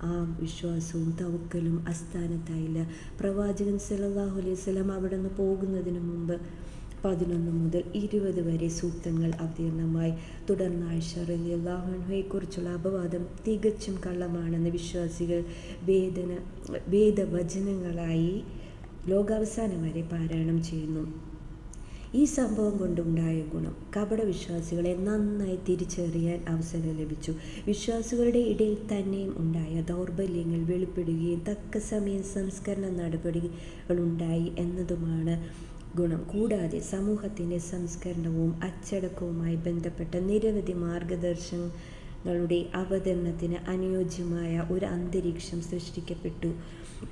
ആ വിശ്വാസവും തവക്കലും അസ്ഥാനത്തായില്ല. പ്രവാചകൻ സല്ലല്ലാഹു അലൈഹി വസല്ലം അവിടെ നിന്ന് പോകുന്നതിന് മുമ്പ് 11 മുതൽ 20 വരെ സൂക്തങ്ങൾ അവതീർണമായി. തുടർന്ന് ആയിഷ റളിയല്ലാഹു അൻഹയെക്കുറിച്ചുള്ള അപവാദം തികച്ചും കള്ളമാണെന്ന് വിശ്വാസികൾ വേദവചനങ്ങളായി ലോകാവസാനം വരെ പാരായണം ചെയ്യുന്നു. ഈ സംഭവം കൊണ്ടുണ്ടായ ഗുണം, കപട വിശ്വാസികളെ നന്നായി തിരിച്ചറിയാൻ അവസരം ലഭിച്ചു. വിശ്വാസികളുടെ ഇടയിൽ തന്നെയും ഉണ്ടായ ദൗർബല്യങ്ങൾ വെളിപ്പെടുകയും തക്ക സമയം സംസ്കരണ നടപടികളുണ്ടായി എന്നതുമാണ് ഗുണം. കൂടാതെ സമൂഹത്തിൻ്റെ സംസ്കരണവും അച്ചടക്കവുമായി ബന്ധപ്പെട്ട നിരവധി മാർഗദർശനങ്ങളുടെ അവതരണത്തിന് അനുയോജ്യമായ ഒരു അന്തരീക്ഷം സൃഷ്ടിക്കപ്പെട്ടു.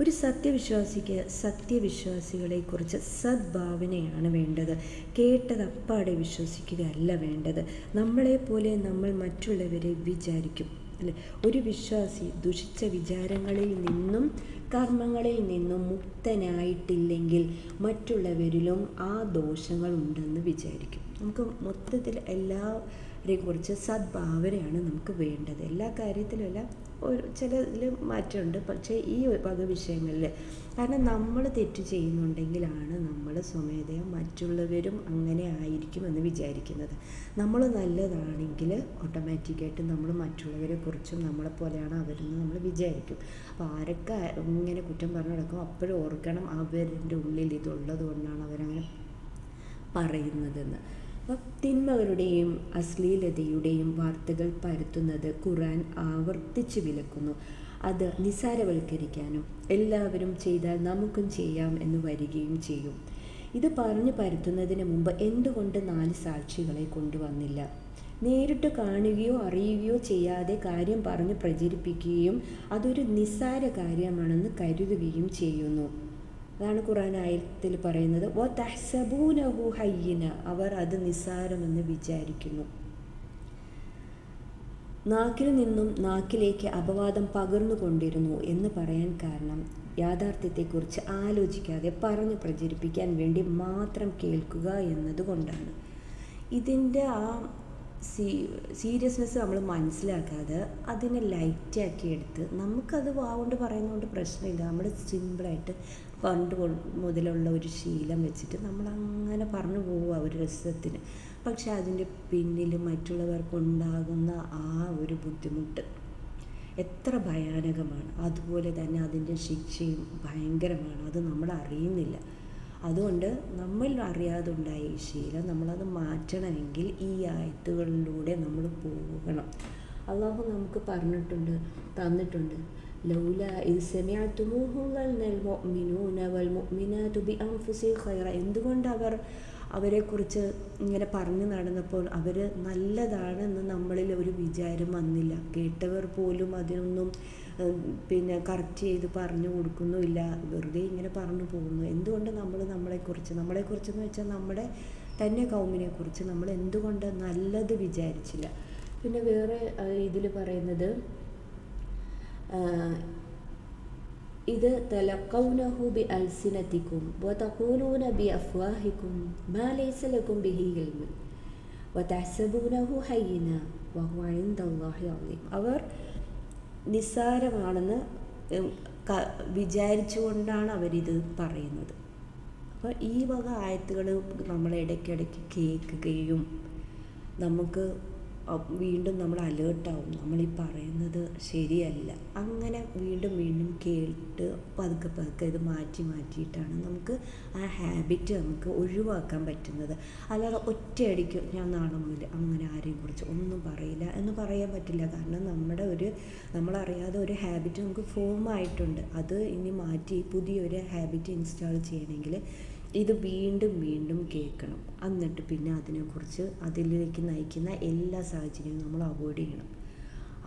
ഒരു സത്യവിശ്വാസിക്ക് സത്യവിശ്വാസികളെക്കുറിച്ച് സദ്ഭാവനയാണ് വേണ്ടത്. കേട്ടത് അപ്പാടെ വിശ്വസിക്കുകയല്ല വേണ്ടത്. നമ്മളെപ്പോലെ നമ്മൾ മറ്റുള്ളവരെ വിചാരിക്കും, അല്ലേ? ഒരു വിശ്വാസി ദുഷിച്ച വിചാരങ്ങളിൽ നിന്നും കർമ്മങ്ങളിൽ നിന്നും മുക്തനായിട്ടില്ലെങ്കിൽ മറ്റുള്ളവരിലും ആ ദോഷങ്ങൾ ഉണ്ടെന്ന് വിചാരിക്കും. നമുക്ക് മൊത്തത്തിൽ കുറിച്ച് സദ്ഭാവനയാണ് നമുക്ക് വേണ്ടത്. എല്ലാ കാര്യത്തിലുമല്ല, ചിലതിൽ മാറ്റമുണ്ട്, പക്ഷേ ഈ വക വിഷയങ്ങളിൽ. കാരണം നമ്മൾ തെറ്റ് ചെയ്യുന്നുണ്ടെങ്കിലാണ് നമ്മൾ സ്വമേധയാ മറ്റുള്ളവരും അങ്ങനെ ആയിരിക്കുമെന്ന് വിചാരിക്കുന്നത്. നമ്മൾ നല്ലതാണെങ്കിൽ ഓട്ടോമാറ്റിക്കായിട്ട് നമ്മൾ മറ്റുള്ളവരെ കുറിച്ചും നമ്മളെപ്പോലെയാണ് അവരെന്ന് നമ്മൾ വിചാരിക്കും. അപ്പോൾ ആരൊക്കെ ഇങ്ങനെ കുറ്റം പറഞ്ഞു നടക്കും, അപ്പോഴും ഓർക്കണം അവരുടെ ഉള്ളിൽ ഇതുള്ളത് കൊണ്ടാണ് അവരങ്ങനെ പറയുന്നതെന്ന്. അപ്പം തിന്മകളുടെയും അശ്ലീലതയുടെയും വാർത്തകൾ പരത്തുന്നത് ഖുർആൻ ആവർത്തിച്ച് വിലക്കുന്നു. അത് നിസ്സാരവൽക്കരിക്കാനും എല്ലാവരും ചെയ്താൽ നമുക്കും ചെയ്യാം എന്ന് വരികയും ചെയ്യും. ഇത് പറഞ്ഞു പരത്തുന്നതിന് മുമ്പ് എന്തുകൊണ്ട് 4 സാക്ഷികളെ കൊണ്ടുവന്നില്ല? നേരിട്ട് കാണുകയോ അറിയുകയോ ചെയ്യാതെ കാര്യം പറഞ്ഞ് പ്രചരിപ്പിക്കുകയും അതൊരു നിസ്സാര കാര്യമാണെന്ന് കരുതുകയും ചെയ്യുന്നു. അതാണ് ഖുർആൻ ആയത്തിൽ പറയുന്നത്, വതഹ്സബൂനഹു ഹയ്യിന, അവർ അത് നിസ്സാരമെന്ന് വിചാരിക്കുന്നു. നാക്കിൽ നിന്നും നാക്കിലേക്ക് അപവാദം പകർന്നുകൊണ്ടിരുന്നു എന്ന് പറയാൻ കാരണം യാഥാർത്ഥ്യത്തെക്കുറിച്ച് ആലോചിക്കാതെ പറഞ്ഞു പ്രചരിപ്പിക്കാൻ വേണ്ടി മാത്രം കേൾക്കുക എന്നതുകൊണ്ടാണ്. ഇതിൻ്റെ ആ സീരിയസ്നെസ് നമ്മൾ മനസ്സിലാക്കാതെ അതിനെ ലൈറ്റാക്കി എടുത്ത്, നമുക്കത് വാവുകൊണ്ട് പറയുന്നതുകൊണ്ട് പ്രശ്നമില്ല, നമ്മൾ സിമ്പിളായിട്ട് പണ്ട് മുതലുള്ള ഒരു ശീലം വെച്ചിട്ട് നമ്മളങ്ങനെ പറഞ്ഞു പോവുക ഒരു രസത്തിന്. പക്ഷെ അതിൻ്റെ പിന്നിൽ മറ്റുള്ളവർക്കുണ്ടാകുന്ന ആ ഒരു ബുദ്ധിമുട്ട് എത്ര ഭയാനകമാണ്. അതുപോലെ തന്നെ അതിൻ്റെ ശിക്ഷയും ഭയങ്കരമാണ്. അത് നമ്മൾ അറിയുന്നില്ല. അതുകൊണ്ട് നമ്മൾ അറിയാതെ ഉണ്ടായ ഈ ശീലം നമ്മളത് മാറ്റണമെങ്കിൽ ഈ ആയത്തുകളിലൂടെ നമ്മൾ പോകണം. അള്ളാഹു നമുക്ക് തന്നിട്ടുണ്ട്. ലൗല ഇദ് സമിഅ്തുമൂഹു ളന്നൽ മുഅ്മിനൂന വൽ മുഅ്മിനാതു ബിഅൻഫുസിഹിം ഖൈറ. എന്തുകൊണ്ട് അവരെക്കുറിച്ച് ഇങ്ങനെ പറഞ്ഞു നടന്നപ്പോൾ അവർ നല്ലതാണെന്ന് നമ്മളിൽ ഒരു വിചാരം വന്നില്ല? കേട്ടവർ പോലും അതിനൊന്നും കറക്റ്റ് ചെയ്ത് പറഞ്ഞു കൊടുക്കുന്നുമില്ല, വെറുതെ ഇങ്ങനെ പറഞ്ഞു പോകുന്നു. എന്തുകൊണ്ട് നമ്മളെക്കുറിച്ചെന്ന് വെച്ചാൽ നമ്മുടെ തന്നെ കൗമിനെക്കുറിച്ച് നമ്മൾ എന്തുകൊണ്ട് നല്ലത് വിചാരിച്ചില്ല? പിന്നെ വേറെ ഇതിൽ പറയുന്നത്, ഇത് തലഖൗനഹു ബി അൽസിനതികും വതഖൂലൂന ബി അഫ്വാഹികും മാ ലൈസ ലക്കും ബിഹി ഇൽമുൻ വതഹ്സബൂനഹു ഹയ്യിന വഹുവ ഇൻദല്ലാഹി അളീം. അവർ നിസ്സാരമാണെന്ന് വിചാരിച്ചുകൊണ്ടാണ് അവരിത് പറയുന്നത്. അപ്പോൾ ഈ വക ആയത്തുകൾ നമ്മൾ ഇടയ്ക്കിടയ്ക്ക് കേൾക്കുകയും നമുക്ക് വീണ്ടും നമ്മൾ അലേർട്ടാവും, നമ്മളീ പറയുന്നത് ശരിയല്ല. അങ്ങനെ വീണ്ടും വീണ്ടും കേട്ട് പതുക്കെ ഇത് മാറ്റിയിട്ടാണ് നമുക്ക് ആ ഹാബിറ്റ് നമുക്ക് ഒഴിവാക്കാൻ പറ്റുന്നത്. അല്ലാതെ ഒറ്റയടിക്ക് ഞാൻ നാളെ മുതൽ അങ്ങനെ ആരെയും കുറിച്ച് ഒന്നും പറയില്ല എന്ന് പറയാൻ പറ്റില്ല. കാരണം നമ്മളറിയാതെ ഒരു ഹാബിറ്റ് നമുക്ക് ഫോം ആയിട്ടുണ്ട്. അത് ഇനി മാറ്റി പുതിയൊരു ഹാബിറ്റ് ഇൻസ്റ്റാൾ ചെയ്യണമെങ്കിൽ ഇത് വീണ്ടും കേൾക്കണം. എന്നിട്ട് പിന്നെ അതിലേക്ക് നയിക്കുന്ന എല്ലാ സാഹചര്യവും നമ്മൾ അവോയ്ഡ് ചെയ്യണം.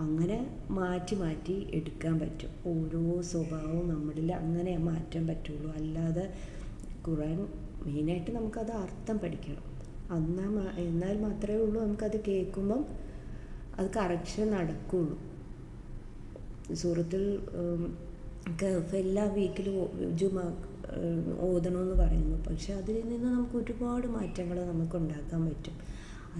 അങ്ങനെ മാറ്റി എടുക്കാൻ പറ്റും. ഓരോ സ്വഭാവവും നമ്മളിൽ അങ്ങനെ മാറ്റാൻ പറ്റുള്ളൂ. അല്ലാതെ ഖുർആൻ മെയിനായിട്ട് നമുക്കത് അർത്ഥം പഠിക്കണം. എന്നാൽ മാത്രമേ ഉള്ളൂ നമുക്കത് കേൾക്കുമ്പം അത് കറക്ഷൻ നടക്കുകയുള്ളൂ. സൂറത്തുൽ കഹ്ഫ് എല്ലാ വീക്കിലും ഓതണമെന്ന് പറയുന്നു. പക്ഷെ അതിൽ നിന്ന് നമുക്ക് ഒരുപാട് മാറ്റങ്ങൾ നമുക്ക് ഉണ്ടാക്കാൻ പറ്റും.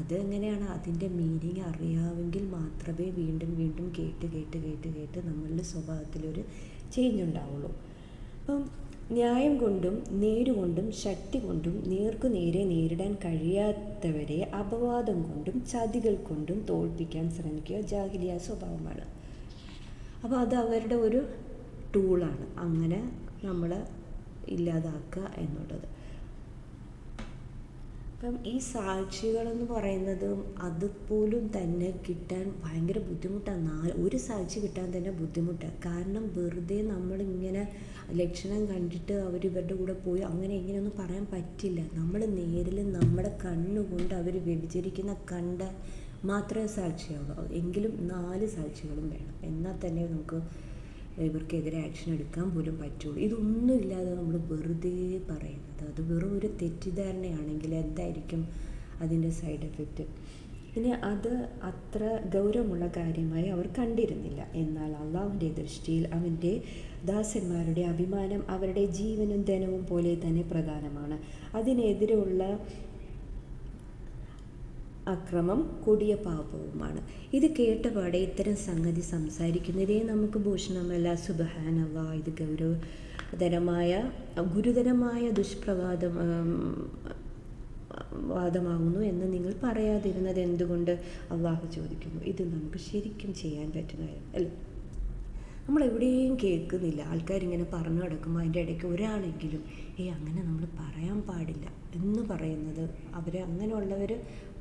അതെങ്ങനെയാണ്? അതിൻ്റെ മീനിങ് അറിയാമെങ്കിൽ മാത്രമേ വീണ്ടും കേട്ട് നമ്മളുടെ സ്വഭാവത്തിലൊരു ചേഞ്ച് ഉണ്ടാവുള്ളൂ. അപ്പം ന്യായം കൊണ്ടും നേരുകൊണ്ടും ശക്തി കൊണ്ടും നേർക്കുനേരെ നേരിടാൻ കഴിയാത്തവരെ അപവാദം കൊണ്ടും ചതികൾ കൊണ്ടും തോൽപ്പിക്കാൻ ശ്രമിക്കുക ജാഹിലിയ സ്വഭാവമാണ്. അപ്പോൾ അത് അവരുടെ ഒരു ടൂളാണ്, അങ്ങനെ നമ്മൾ ഇല്ലാതാക്കുക എന്നുള്ളത്. അപ്പം ഈ സാക്ഷികളെന്ന് പറയുന്നതും അതുപോലും തന്നെ കിട്ടാൻ ഭയങ്കര ബുദ്ധിമുട്ടാണ്. ഒരു സാക്ഷി കിട്ടാൻ തന്നെ ബുദ്ധിമുട്ടാണ്. കാരണം വെറുതെ നമ്മളിങ്ങനെ ലക്ഷണം കണ്ടിട്ട് അവരിവരുടെ കൂടെ പോയി അങ്ങനെ ഇങ്ങനെയൊന്നും പറയാൻ പറ്റില്ല. നമ്മൾ നേരിൽ നമ്മുടെ കണ്ണുകൊണ്ട് അവർ വ്യഭിചരിക്കുന്ന കണ്ട മാത്രമേ സാക്ഷിയാവുള്ളൂ. എങ്കിലും 4 സാക്ഷികളും വേണം. എന്നാൽ തന്നെ നമുക്ക് ഇവർക്കെതിരെ ആക്ഷൻ എടുക്കാൻ പോലും പറ്റുള്ളൂ. ഇതൊന്നുമില്ലാതെ നമ്മൾ വെറുതെ പറയുന്നത്, അത് വെറും ഒരു തെറ്റിദ്ധാരണയാണെങ്കിൽ എന്തായിരിക്കും അതിൻ്റെ സൈഡ് എഫക്റ്റ്? പിന്നെ അത് അത്ര ഗൗരവമുള്ള കാര്യമായി അവർ കണ്ടിരുന്നില്ല. എന്നാൽ അള്ളാഹുവിൻ്റെ ദൃഷ്ടിയിൽ അവൻ്റെ ദാസന്മാരുടെ അഭിമാനം അവരുടെ ജീവനും ധനവും പോലെ തന്നെ പ്രധാനമാണ്. അക്രമം കൊടിയ പാപവുമാണ്. ഇത് കേട്ടപാടെ ഇത്തരം സംഗതി സംസാരിക്കുന്നതേ നമുക്ക് ഭൂഷണമല്ല. സുബ്ഹാനല്ലാ, ഇത് ഗുരുതരമായ വാദമാകുന്നു എന്ന് നിങ്ങൾ പറയാതിരുന്നത് എന്തുകൊണ്ട്? അള്ളാഹു ചോദിക്കുന്നു. ഇത് നമുക്ക് ശരിക്കും ചെയ്യാൻ പറ്റുന്ന കാര്യം അല്ലേ? നമ്മളെവിടെയും കേൾക്കുന്നില്ല. ആൾക്കാരിങ്ങനെ പറഞ്ഞു നടക്കുമ്പോൾ അതിൻ്റെ ഇടയ്ക്ക് ഒരാളെങ്കിലും അങ്ങനെ നമ്മൾ പറയാൻ പാടില്ല എന്ന് പറയുന്നത്, അങ്ങനെയുള്ളവർ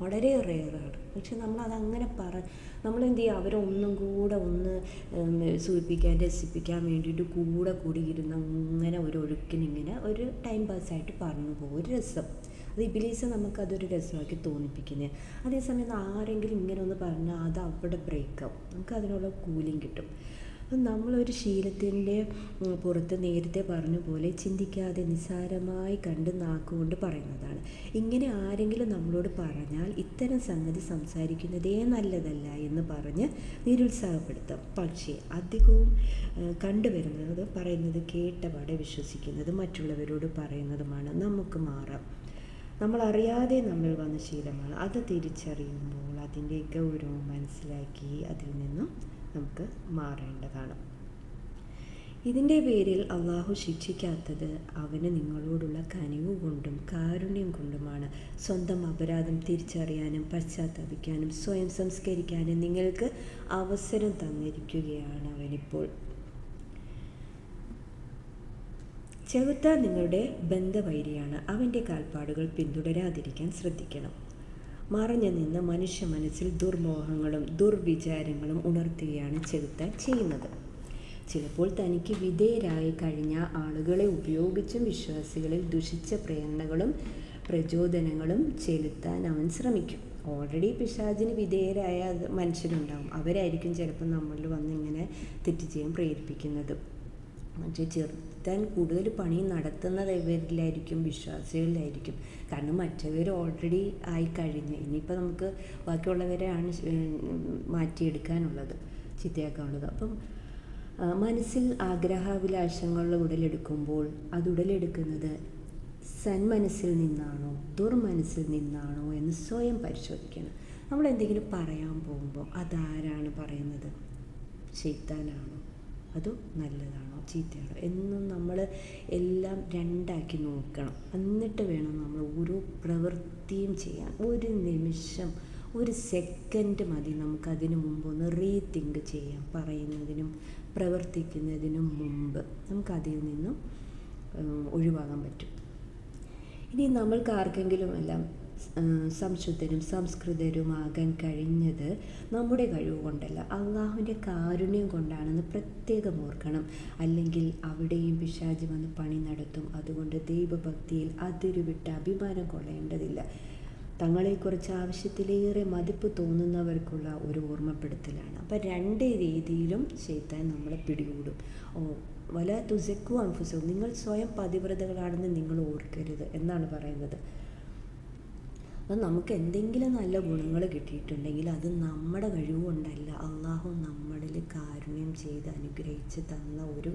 വളരെ റെയറാണ്. പക്ഷെ നമ്മളതങ്ങനെ നമ്മളെന്ത് ചെയ്യുക, അവരെ ഒന്നും കൂടെ സൂചിപ്പിക്കാൻ രസിപ്പിക്കാൻ വേണ്ടിയിട്ട് കൂടി ഇരുന്ന് അങ്ങനെ ഒരു ഒഴുക്കിനിങ്ങനെ ഒരു ടൈം പാസ്സായിട്ട് പറഞ്ഞു പോകും. ഒരു രസം. അത് ഇബ്ലീസ് നമുക്കതൊരു രസമാക്കി തോന്നിപ്പിക്കുന്നത്. അതേസമയം ആരെങ്കിലും ഇങ്ങനെ ഒന്ന് പറഞ്ഞാൽ അത് അവിടെ ബ്രേക്കാവും. നമുക്ക് അതിനുള്ള കൂലിയും കിട്ടും. അപ്പം നമ്മളൊരു ശീലത്തിൻ്റെ പുറത്ത് നേരത്തെ പറഞ്ഞ പോലെ ചിന്തിക്കാതെ നിസ്സാരമായി കണ്ട് നാക്കുകൊണ്ട് പറയുന്നതാണ്. ഇങ്ങനെ ആരെങ്കിലും നമ്മളോട് പറഞ്ഞാൽ ഇത്തരം സംഗതി സംസാരിക്കുന്നതേ നല്ലതല്ല എന്ന് പറഞ്ഞ് നിരുത്സാഹപ്പെടുത്താം. പക്ഷേ അധികവും കണ്ടുവരുന്നത് പറയുന്നത് കേട്ടപാടെ വിശ്വസിക്കുന്നത്, മറ്റുള്ളവരോട് പറയുന്നതുമാണ്. നമുക്ക് മാറാം. നമ്മളറിയാതെ നമ്മൾ വന്ന ശീലമാണ്. അത് തിരിച്ചറിയുമ്പോൾ അതിൻ്റെ ഗൗരവം മനസ്സിലാക്കി അതിൽ നിന്നും നമുക്ക് മാറേണ്ടതാണ്. ഇതിൻ്റെ പേരിൽ അള്ളാഹു ശിക്ഷിക്കാത്തത് അവന് നിങ്ങളോടുള്ള കനിവ് കൊണ്ടും കാരുണ്യം കൊണ്ടുമാണ്. സ്വന്തം അപരാധം തിരിച്ചറിയാനും പശ്ചാത്തപിക്കാനും സ്വയം സംസ്കരിക്കാനും നിങ്ങൾക്ക് അവസരം തന്നിരിക്കുകയാണ് അവനിപ്പോൾ. ചെകുത്താൻ നിങ്ങളുടെ ബന്ധവൈരിയാണ്. അവൻ്റെ കാൽപ്പാടുകൾ പിന്തുടരാതിരിക്കാൻ ശ്രദ്ധിക്കണം. മറഞ്ഞു നിന്ന് മനുഷ്യ മനസ്സിൽ ദുർമോഹങ്ങളും ദുർവിചാരങ്ങളും ഉണർത്തുകയാണ് ചെകുത്താൻ ചെയ്യുന്നത്. ചിലപ്പോൾ തനിക്ക് വിധേയരായി കഴിഞ്ഞ ആളുകളെ ഉപയോഗിച്ചും വിശ്വാസികളിൽ ദുഷിച്ച പ്രേരണകളും പ്രചോദനങ്ങളും ചെലുത്താൻ അവൻ ശ്രമിക്കും. ഓൾറെഡി പിശാചിന് വിധേയരായ മനുഷ്യരുണ്ടാവും. അവരായിരിക്കും ചിലപ്പോൾ നമ്മളിൽ വന്ന് ഇങ്ങനെ തെറ്റ് ചെയ്യാൻ പ്രേരിപ്പിക്കുന്നത്. പക്ഷേ ചെറുത്താൻ കൂടുതൽ പണി നടത്തുന്നത് ഇവരിലായിരിക്കും, വിശ്വാസികളിലായിരിക്കും. കാരണം മറ്റവർ ഓൾറെഡി ആയിക്കഴിഞ്ഞ് ഇനിയിപ്പോൾ നമുക്ക് ബാക്കിയുള്ളവരെയാണ് മാറ്റിയെടുക്കാനുള്ളത്, ചിത്തയാക്കാനുള്ളത്. അപ്പം മനസ്സിൽ ആഗ്രഹാഭിലാഷങ്ങൾ ഉടലെടുക്കുമ്പോൾ അത് ഉടലെടുക്കുന്നത് സന്മനസ്സിൽ നിന്നാണോ ദുർമനസ്സിൽ നിന്നാണോ എന്ന് സ്വയം പരിശോധിക്കണം. നമ്മളെന്തെങ്കിലും പറയാൻ പോകുമ്പോൾ അതാരാണ് പറയുന്നത്? ശൈത്താനാണോ അതോ നല്ലതാണോ ചീത്തയാണോ എന്നും നമ്മൾ എല്ലാം രണ്ടാക്കി നോക്കണം. എന്നിട്ട് വേണം നമ്മൾ ഓരോ പ്രവൃത്തിയും ചെയ്യാൻ. ഒരു നിമിഷം, ഒരു സെക്കൻഡ് മതി നമുക്കതിന് മുമ്പൊന്ന് റീതിങ്ക് ചെയ്യാം. പറയുന്നതിനും പ്രവർത്തിക്കുന്നതിനും മുമ്പ് നമുക്കതിൽ നിന്നും ഒഴിവാകാൻ പറ്റും. ഇനി നമ്മൾക്ക് ആർക്കെങ്കിലും എല്ലാം സംശുദ്ധരും സംസ്കൃതരുമാകാൻ കഴിഞ്ഞത് നമ്മുടെ കഴിവ് കൊണ്ടല്ല, അള്ളാഹുവിൻ്റെ കാരുണ്യം കൊണ്ടാണെന്ന് പ്രത്യേകം ഓർക്കണം. അല്ലെങ്കിൽ അവിടെയും പിശാച് വന്ന് പണി നടത്തും. അതുകൊണ്ട് ദൈവഭക്തിയിൽ അതിരുവിട്ട് അഭിമാനം കൊള്ളേണ്ടതില്ല. തങ്ങളെക്കുറിച്ച് ആവശ്യത്തിലേറെ മതിപ്പ് തോന്നുന്നവർക്കുള്ള ഒരു ഓർമ്മപ്പെടുത്തലാണ്. അപ്പം രണ്ട് രീതിയിലും ശൈത്താൻ നമ്മളെ പിടികൂടും. വല തുസക്കു അൻഫുസകും, നിങ്ങൾ സ്വയം പതിവ്രതകളാണെന്ന് നിങ്ങൾ ഓർക്കരുത് എന്നാണ് പറയുന്നത്. അപ്പം നമുക്ക് എന്തെങ്കിലും നല്ല ഗുണങ്ങൾ കിട്ടിയിട്ടുണ്ടെങ്കിൽ അത് നമ്മുടെ കഴിവ് കൊണ്ടല്ല, അള്ളാഹു നമ്മളിൽ കാരുണ്യം ചെയ്ത് അനുഗ്രഹിച്ച് തന്ന ഒരു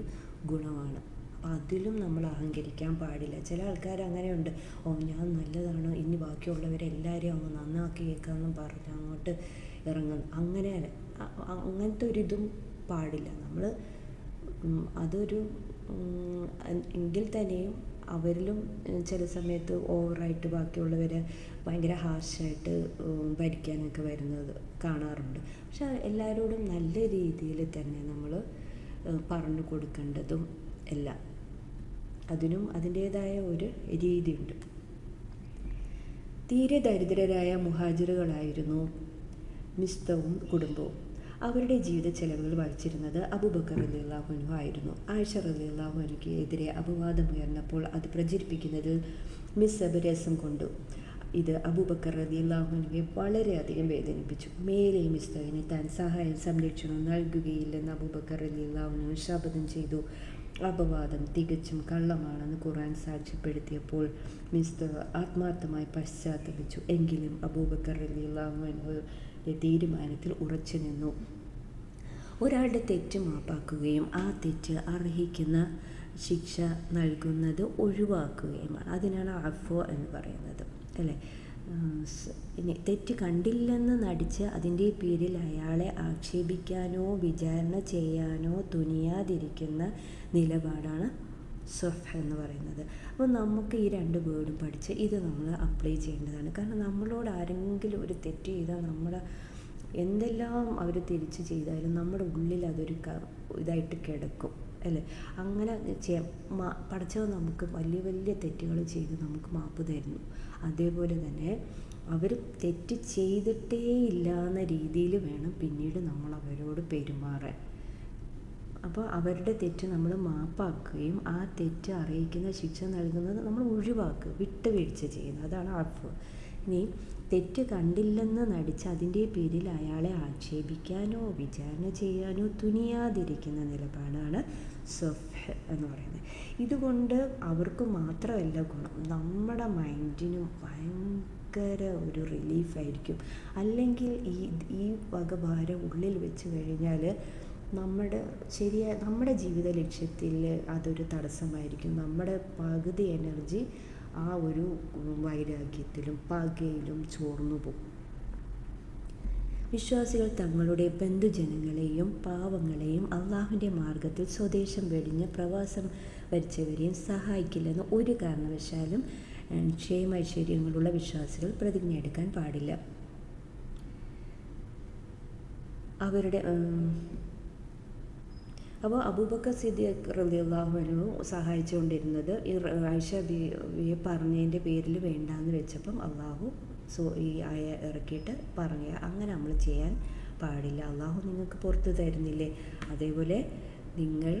ഗുണമാണ്. അപ്പം അതിലും നമ്മൾ അഹങ്കരിക്കാൻ പാടില്ല. ചില ആൾക്കാർ അങ്ങനെയുണ്ട്, ഞാൻ നല്ലതാണ്, ഇനി ബാക്കിയുള്ളവരെല്ലാവരെയും അങ്ങ് നന്നാക്കിയേക്കാമെന്നും പറഞ്ഞ് അങ്ങോട്ട് ഇറങ്ങുന്നു. അങ്ങനത്തെ ഒരിതും പാടില്ല. നമ്മൾ അതൊരു എങ്കിൽ തന്നെയും അവരിലും ചില സമയത്ത് ഓവറായിട്ട് ബാക്കിയുള്ളവരെ ഭയങ്കര ഹാർഷായിട്ട് ഭരിക്കാനൊക്കെ വരുന്നത് കാണാറുണ്ട്. പക്ഷെ എല്ലാവരോടും നല്ല രീതിയിൽ തന്നെ നമ്മൾ പറഞ്ഞു കൊടുക്കേണ്ടതും എല്ലാം. അതിനും അതിൻ്റേതായ ഒരു രീതിയുണ്ട്. തീരെ ദരിദ്രരായ മുഹാജിറുകളായിരുന്നു മിസ്തവും കുടുംബവും. അവരുടെ ജീവിത ചെലവുകൾ വഹിച്ചിരുന്നത് അബൂബക്കർ റളിയല്ലാഹു അൻഹു ആയിരുന്നു. ആയിഷ റളിയല്ലാഹു അൻഹയ്ക്ക് എതിരെ അപവാദമുയർന്നപ്പോൾ അത് പ്രചരിപ്പിക്കുന്നതിൽ മിസ്അബ് രസം കൊണ്ടു. ഇത് അബൂബക്കർ റളിയല്ലാഹു അൻഹുവെ വളരെയധികം വേദനിപ്പിച്ചു. മേലെ മിസ്തഹിന് താൻ സഹായം സംരക്ഷണം നൽകുകയില്ലെന്ന് അബൂബക്കർ റളിയല്ലാഹു അൻഹു ശപഥം ചെയ്തു. അപവാദം തികച്ചും കള്ളമാണെന്ന് ഖുർആൻ സാക്ഷ്യപ്പെടുത്തിയപ്പോൾ മിസ്തഹ് ആത്മാർത്ഥമായി പശ്ചാത്തപിച്ചു. എങ്കിലും അബൂബക്കർ റളിയല്ലാഹു അൻഹുവിന്റെ തീരുമാനത്തിൽ ഉറച്ചു നിന്നു. ഒരാളുടെ തെറ്റ് മാപ്പാക്കുകയും ആ തെറ്റ് അർഹിക്കുന്ന ശിക്ഷ നൽകുന്നത് ഒഴിവാക്കുകയുമാണ്. അതിനാണ് അഫ്വ എന്ന് പറയുന്നത്, അല്ലേ? ഇനി തെറ്റ് കണ്ടില്ലെന്ന് നടിച്ച് അതിൻ്റെ പേരിൽ അയാളെ ആക്ഷേപിക്കാനോ വിചാരണ ചെയ്യാനോ തുനിയാതിരിക്കുന്ന നിലപാടാണ് സഫഹ് എന്ന് പറയുന്നത്. അപ്പോൾ നമുക്ക് ഈ 2 വേർഡും പഠിച്ച് ഇത് നമ്മൾ അപ്ലൈ ചെയ്യേണ്ടതാണ്. കാരണം നമ്മളോട് ആരെങ്കിലും ഒരു തെറ്റ് ചെയ്താൽ നമ്മുടെ എന്തെല്ലാം അവർ തിരിച്ച് ചെയ്താലും നമ്മുടെ ഉള്ളിൽ അതൊരു ഇതായിട്ട് കിടക്കും അല്ലേ. അങ്ങനെ പഠിച്ചത് നമുക്ക് വലിയ വലിയ തെറ്റുകൾ ചെയ്ത് നമുക്ക് മാപ്പ് തരുന്നു. അതേപോലെ തന്നെ അവർ തെറ്റ് ചെയ്തിട്ടേ ഇല്ല എന്ന രീതിയിൽ വേണം പിന്നീട് നമ്മൾ അവരോട് പെരുമാറാൻ. അപ്പോൾ അവരുടെ തെറ്റ് നമ്മൾ മാപ്പാക്കുകയും ആ തെറ്റ് അറിയിക്കുന്ന ശിക്ഷ നൽകുന്നത് നമ്മൾ ഒഴിവാക്കുക, വിട്ടുവീഴ്ച ചെയ്യുന്നത്, അതാണ് അഫ്വ്. ഇനി തെറ്റ് കണ്ടില്ലെന്ന് നടിച്ച് അതിൻ്റെ പേരിൽ അയാളെ ആക്ഷേപിക്കാനോ വിചാരണ ചെയ്യാനോ തുനിയാതിരിക്കുന്ന നിലപാടാണ് സഫഹ് എന്ന് പറയുന്നത്. ഇതുകൊണ്ട് അവർക്ക് മാത്രമല്ല ഗുണം, നമ്മുടെ മൈൻഡിനും ഭയങ്കര ഒരു റിലീഫായിരിക്കും. അല്ലെങ്കിൽ ഈ വക ഭാരം ഉള്ളിൽ വെച്ച് കഴിഞ്ഞാൽ നമ്മുടെ ജീവിത ലക്ഷ്യത്തിൽ അതൊരു തടസ്സമായിരിക്കും. നമ്മുടെ പകുതി എനർജി ആ ഒരു വൈരാഗ്യത്തിലും പകയിലും ചോർന്നു പോകും. വിശ്വാസികൾ തങ്ങളുടെ ബന്ധുജനങ്ങളെയും പാവങ്ങളെയും അള്ളാഹുവിൻ്റെ മാർഗത്തിൽ സ്വദേശം വെടിഞ്ഞ് പ്രവാസം വരിച്ചവരെയും സഹായിക്കില്ലെന്ന് ഒരു കാരണവശാലും ക്ഷേമൈശ്വര്യങ്ങളുള്ള വിശ്വാസികൾ പ്രതിജ്ഞ എടുക്കാൻ പാടില്ല. അവരുടെ അപ്പോൾ അബൂബക്കർ സിദ്ദീഖ് റളിയല്ലാഹു അൻഹു സഹായിച്ചുകൊണ്ടിരുന്നത് ഈ ആയിഷ ബീവിയെ പറഞ്ഞതിൻ്റെ പേരിൽ വേണ്ടാന്ന് വെച്ചപ്പം അള്ളാഹു ഈ ആയ ഇറക്കിയിട്ട് അങ്ങനെ നമ്മൾ ചെയ്യാൻ പാടില്ല. അള്ളാഹു നിങ്ങൾക്ക് പുറത്ത് തരുന്നില്ലേ, അതേപോലെ നിങ്ങൾ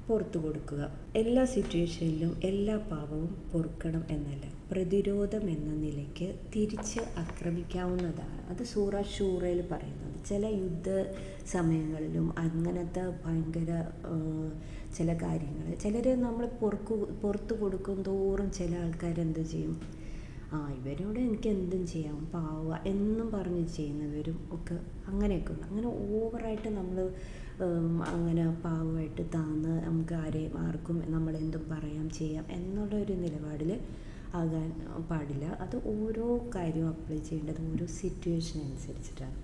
പുറത്തു കൊടുക്കുക. എല്ലാ സിറ്റുവേഷനിലും എല്ലാ പാപവും പൊറുക്കണം എന്നല്ല, പ്രതിരോധം എന്ന നിലയ്ക്ക് തിരിച്ച് ആക്രമിക്കാവുന്നതാണ്. അത് സൂറ ഷൂറയിൽ പറയുന്നത്. ചില യുദ്ധ സമയങ്ങളിലും അങ്ങനത്തെ ഭയങ്കര ചില കാര്യങ്ങൾ ചിലർ നമ്മൾ പുറത്തു കൊടുക്കും തോറും ചില ആൾക്കാരെന്ത് ചെയ്യും, ഇവരോട് എനിക്ക് എന്തും ചെയ്യാം പാവ എന്നും പറഞ്ഞ് ചെയ്യുന്നവരും ഒക്കെ അങ്ങനെയൊക്കെ ഉണ്ട്. അങ്ങനെ ഓവറായിട്ട് നമ്മൾ അങ്ങനെ പാവമായിട്ട് താന്ന് നമുക്ക് ആർക്കും നമ്മളെന്തും പറയാം ചെയ്യാം എന്നുള്ളൊരു നിലപാടിൽ ആകാൻ പാടില്ല. അത് ഓരോ കാര്യവും അപ്ലൈ ചെയ്യേണ്ടത് ഓരോ സിറ്റുവേഷൻ അനുസരിച്ചിട്ടാണ്.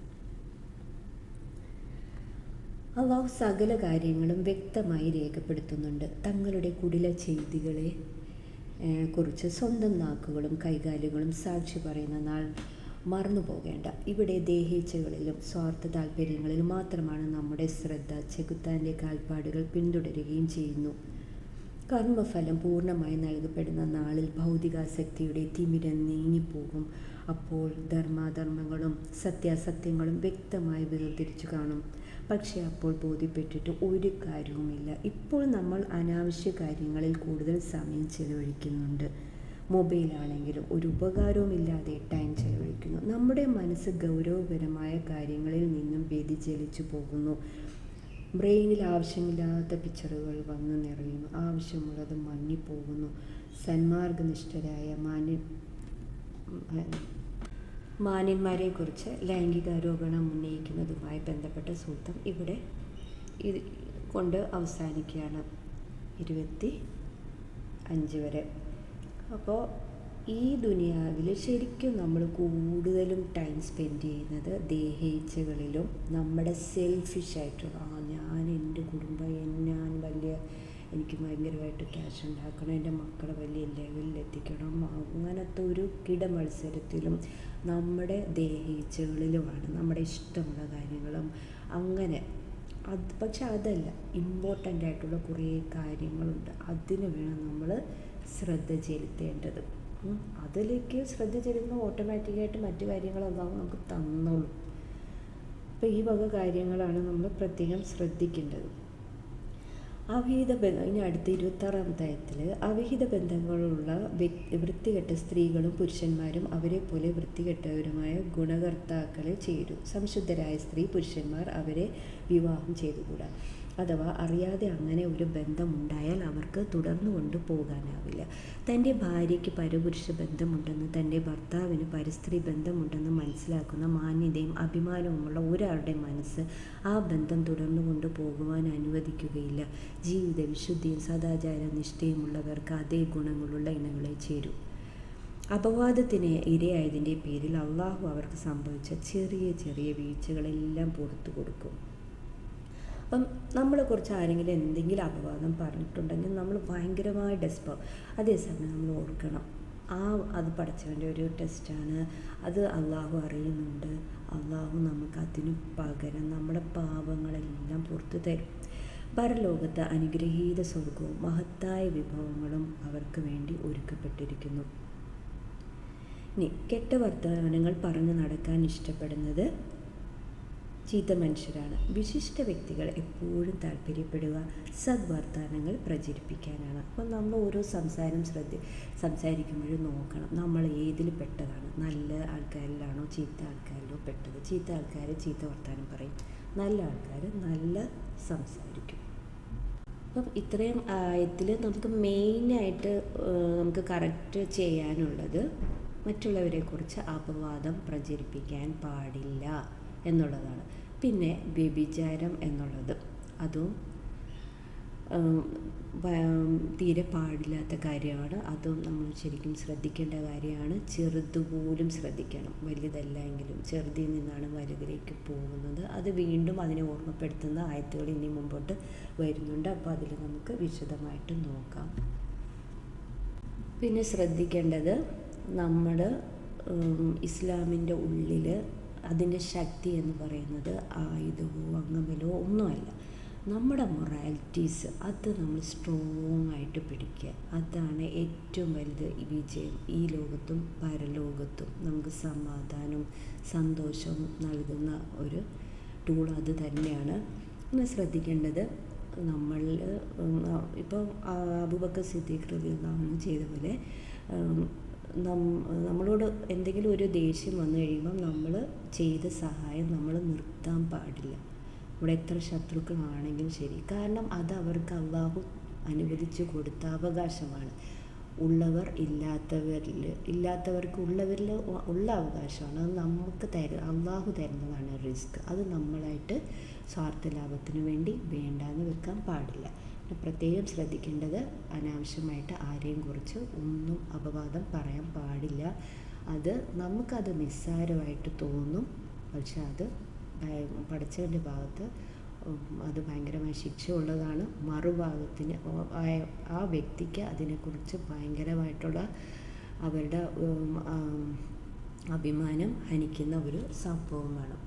അള്ളാഹു സകല കാര്യങ്ങളും വ്യക്തമായി രേഖപ്പെടുത്തുന്നുണ്ട്. തങ്ങളുടെ കുടില ചെയ്തികളെ കുറിച്ച് സ്വന്തം നാക്കുകളും കൈകാലുകളും സാക്ഷി പറയുന്ന നാൾ മറന്നു പോകേണ്ട. ഇവിടെ ദേഹേച്ഛകളിലും സ്വാർത്ഥ താല്പര്യങ്ങളിലും മാത്രമാണ് നമ്മുടെ ശ്രദ്ധ. ചെകുത്താൻ്റെ കാൽപ്പാടുകൾ പിന്തുടരുകയും ചെയ്യുന്നു. കർമ്മഫലം പൂർണ്ണമായി നൽകപ്പെടുന്ന നാളിൽ ഭൗതികാസക്തിയുടെ തിമിരം നീങ്ങിപ്പോകും. അപ്പോൾ ധർമാധർമ്മങ്ങളും സത്യാസത്യങ്ങളും വ്യക്തമായി വേർതിരിച്ചു കാണും. പക്ഷേ അപ്പോൾ ബോധ്യപ്പെട്ടിട്ട് ഒരു കാര്യവുമില്ല. ഇപ്പോൾ നമ്മൾ അനാവശ്യ കാര്യങ്ങളിൽ കൂടുതൽ സമയം ചെലവഴിക്കുന്നുണ്ട്. മൊബൈലാണെങ്കിലും ഒരു ഉപകാരവുമില്ലാതെ ടൈം ചെലവഴിക്കുന്നു. നമ്മുടെ മനസ്സ് ഗൗരവപരമായ കാര്യങ്ങളിൽ നിന്നും വ്യതിചലിച്ചു പോകുന്നു. ബ്രെയിനിൽ ആവശ്യമില്ലാത്ത പിക്ചറുകൾ വന്നു നിറയുന്നു. ആവശ്യമുള്ളത് മങ്ങിപ്പോകുന്നു. സന്മാർഗനിഷ്ഠരായ മാന്യന്മാരെക്കുറിച്ച് ലൈംഗികാരോപണം ഉന്നയിക്കുന്നതുമായി ബന്ധപ്പെട്ട സൂത്രം ഇവിടെ ഇത് കൊണ്ട് അവസാനിക്കുകയാണ്. 25 വരെ. അപ്പോൾ ഈ ദുനിയാവിൽ ശരിക്കും നമ്മൾ കൂടുതലും ടൈം സ്പെൻഡ് ചെയ്യുന്നത് ദേഹേച്ഛകളിലും നമ്മുടെ സെൽഫിഷായിട്ടുള്ള ഞാൻ എൻ്റെ കുടുംബം എനിക്ക് ഭയങ്കരമായിട്ട് ക്യാഷ് ഉണ്ടാക്കണം, എൻ്റെ മക്കളെ വലിയ ലെവലിൽ എത്തിക്കണം, അങ്ങനത്തെ ഒരു കിടമത്സരത്തിലും നമ്മുടെ ദേഹേച്ഛകളിലുമാണ് നമ്മുടെ ഇഷ്ടമുള്ള കാര്യങ്ങളും അങ്ങനെ. പക്ഷെ അതല്ല, ഇമ്പോർട്ടൻ്റ് ആയിട്ടുള്ള കുറേ കാര്യങ്ങളുണ്ട്. അതിന് വേണം നമ്മൾ ശ്രദ്ധ ചെലുത്തേണ്ടത്. അതിലേക്ക് ശ്രദ്ധ ചെലുത്തുമ്പോൾ ഓട്ടോമാറ്റിക്കായിട്ട് മറ്റു കാര്യങ്ങളെല്ലാം നമുക്ക് തന്നോളും. അപ്പോൾ ഈ വക കാര്യങ്ങളാണ് നമ്മൾ പ്രത്യേകം ശ്രദ്ധിക്കേണ്ടത്. അവിഹിത ബന്ധം. ഇനി അടുത്ത 26-ാമത്തെ ആയത്തിൽ അവിഹിത ബന്ധങ്ങളുള്ള വൃത്തികെട്ട സ്ത്രീകളും പുരുഷന്മാരും അവരെ പോലെ വൃത്തികെട്ടവരുമായ ഗുണകർത്താക്കളെ ചേരൂ. സംശുദ്ധരായ സ്ത്രീ പുരുഷന്മാർ അവരെ വിവാഹം ചെയ്തുകൂടാ. അഥവാ അറിയാതെ അങ്ങനെ ഒരു ബന്ധമുണ്ടായാൽ അവർക്ക് തുടർന്നു കൊണ്ട് പോകാനാവില്ല. തൻ്റെ ഭാര്യയ്ക്ക് പരപുരുഷ ബന്ധമുണ്ടെന്ന് തൻ്റെ ഭർത്താവിന് പരസ്ത്രീ ബന്ധമുണ്ടെന്ന് മനസ്സിലാക്കുന്ന മാന്യതയും അഭിമാനവുമുള്ള ഒരാളുടെ മനസ്സ് ആ ബന്ധം തുടർന്നു കൊണ്ട് പോകുവാൻ അനുവദിക്കുകയില്ല. ജീവിത വിശുദ്ധിയും സദാചാര നിഷ്ഠയുമുള്ളവർക്ക് അതേ ഗുണങ്ങളുള്ള ഇണകളെ ചേരൂ. അപവാദത്തിന് ഇരയായതിൻ്റെ പേരിൽ അള്ളാഹു അവർക്ക് സംഭവിച്ച ചെറിയ ചെറിയ വീഴ്ചകളെല്ലാം പുറത്തു കൊടുക്കും. അപ്പം നമ്മളെക്കുറിച്ച് ആരെങ്കിലും എന്തെങ്കിലും അപവാദം പറഞ്ഞിട്ടുണ്ടെങ്കിൽ നമ്മൾ ഭയങ്കരമായി ഡെസ്പാവും. അതേസമയം നമ്മൾ ഓർക്കണം, അത് പടച്ചവൻ്റെ ഒരു ടെസ്റ്റാണ്. അത് അള്ളാഹു അറിയുന്നുണ്ട്. അള്ളാഹു നമുക്ക് അതിനു പകരം നമ്മുടെ പാപങ്ങളെല്ലാം പുറത്തു തരും. പരലോകത്ത് അനുഗ്രഹീത സ്വർഗവും മഹത്തായ വിഭവങ്ങളും അവർക്ക് വേണ്ടി ഒരുക്കപ്പെട്ടിരിക്കുന്നു. ഇനി കെട്ട വർത്തമാനങ്ങൾ പറഞ്ഞു നടക്കാൻ ഇഷ്ടപ്പെടുന്നത് ചീത്ത മനുഷ്യരാണ്. വിശിഷ്ട വ്യക്തികൾ എപ്പോഴും താല്പര്യപ്പെടുക സദ്വർത്താനങ്ങൾ പ്രചരിപ്പിക്കാനാണ്. അപ്പം നമ്മൾ ഓരോ സംസാരിക്കുമ്പോഴും നോക്കണം നമ്മൾ ഏതിൽ പെട്ടതാണ്. നല്ല ആൾക്കാരിലാണോ ചീത്ത ആൾക്കാരിലോ പെട്ടത്. ചീത്ത ആൾക്കാർ ചീത്ത വർത്താനം പറയും, നല്ല ആൾക്കാർ നല്ല സംസാരിക്കും. അപ്പം ഇത്രയും ആയത്തിൽ നമുക്ക് മെയിനായിട്ട് നമുക്ക് കറക്റ്റ് ചെയ്യാനുള്ളത് മറ്റുള്ളവരെക്കുറിച്ച് അപവാദം പ്രചരിപ്പിക്കാൻ പാടില്ല എന്നുള്ളതാണ്. പിന്നെ വ്യഭിചാരം എന്നുള്ളത് അതും തീരെ പാടില്ലാത്ത കാര്യമാണ്. അതും നമ്മൾ ശരിക്കും ശ്രദ്ധിക്കേണ്ട കാര്യമാണ്. ചെറുതുപോലും ശ്രദ്ധിക്കണം, വലുതല്ല എങ്കിലും ചെറുതിൽ നിന്നാണ് വലുതിലേക്ക് പോകുന്നത്. അത് വീണ്ടും അതിനെ ഓർമ്മപ്പെടുത്തുന്ന ആയത്തുകൾ ഇനി മുമ്പോട്ട് വരുന്നുണ്ട്. അപ്പോൾ അതിൽ നമുക്ക് വിശദമായിട്ട് നോക്കാം. പിന്നെ ശ്രദ്ധിക്കേണ്ടത്, നമ്മൾ ഇസ്ലാമിൻ്റെ ഉള്ളിൽ അതിൻ്റെ ശക്തി എന്ന് പറയുന്നത് ആയുധമോ അംഗബലമോ ഒന്നുമല്ല. നമ്മുടെ മൊറാലിറ്റീസ് അത് നമ്മൾ സ്ട്രോങ് ആയിട്ട് പിടിക്കുക. അതാണ് ഏറ്റവും വലുത് വിജയം. ഈ ലോകത്തും പരലോകത്തും നമുക്ക് സമാധാനവും സന്തോഷവും നൽകുന്ന ഒരു ടൂൾ അത് തന്നെയാണ്. പിന്നെ ശ്രദ്ധിക്കേണ്ടത്, നമ്മൾ ഇപ്പം അബൂബക്കർ സിദ്ദീഖ് റളിയല്ലാഹു അൻഹു ചെയ്ത പോലെ നമ്മളോട് എന്തെങ്കിലും ഒരു ദേഷ്യം വന്നു കഴിയുമ്പം നമ്മൾ ചെയ്ത സഹായം നമ്മൾ നിർത്താൻ പാടില്ല. ഇവിടെ എത്ര ശത്രുക്കളാണെങ്കിലും ശരി. കാരണം അത് അവർക്ക് അള്ളാഹു അനുവദിച്ചു കൊടുത്ത അവകാശമാണ്. ഇല്ലാത്തവർക്ക് ഉള്ളവരിൽ ഉള്ള അവകാശമാണ്. അത് നമുക്ക് അള്ളാഹു തരുന്നതാണ് റിസ്ക്. അത് നമ്മളായിട്ട് സ്വാർത്ഥ ലാഭത്തിന് വേണ്ടി വേണ്ടാന്ന് വെക്കാൻ പാടില്ല. പ്രത്യേകം ശ്രദ്ധിക്കേണ്ടത്, അനാവശ്യമായിട്ട് ആരെയും കുറിച്ച് ഒന്നും അപവാദം പറയാൻ പാടില്ല. അത് നമുക്കത് നിസ്സാരമായിട്ട് തോന്നും, പക്ഷെ അത് പടച്ചവൻ്റെ ഭാഗത്ത് അത് ഭയങ്കരമായ ശിക്ഷ ഉള്ളതാണ്. മറുഭാഗത്തിന് ആ വ്യക്തിക്ക് അതിനെക്കുറിച്ച് ഭയങ്കരമായിട്ടുള്ള അവരുടെ അഭിമാനം ഹനിക്കുന്ന ഒരു സംഭവമാണ്.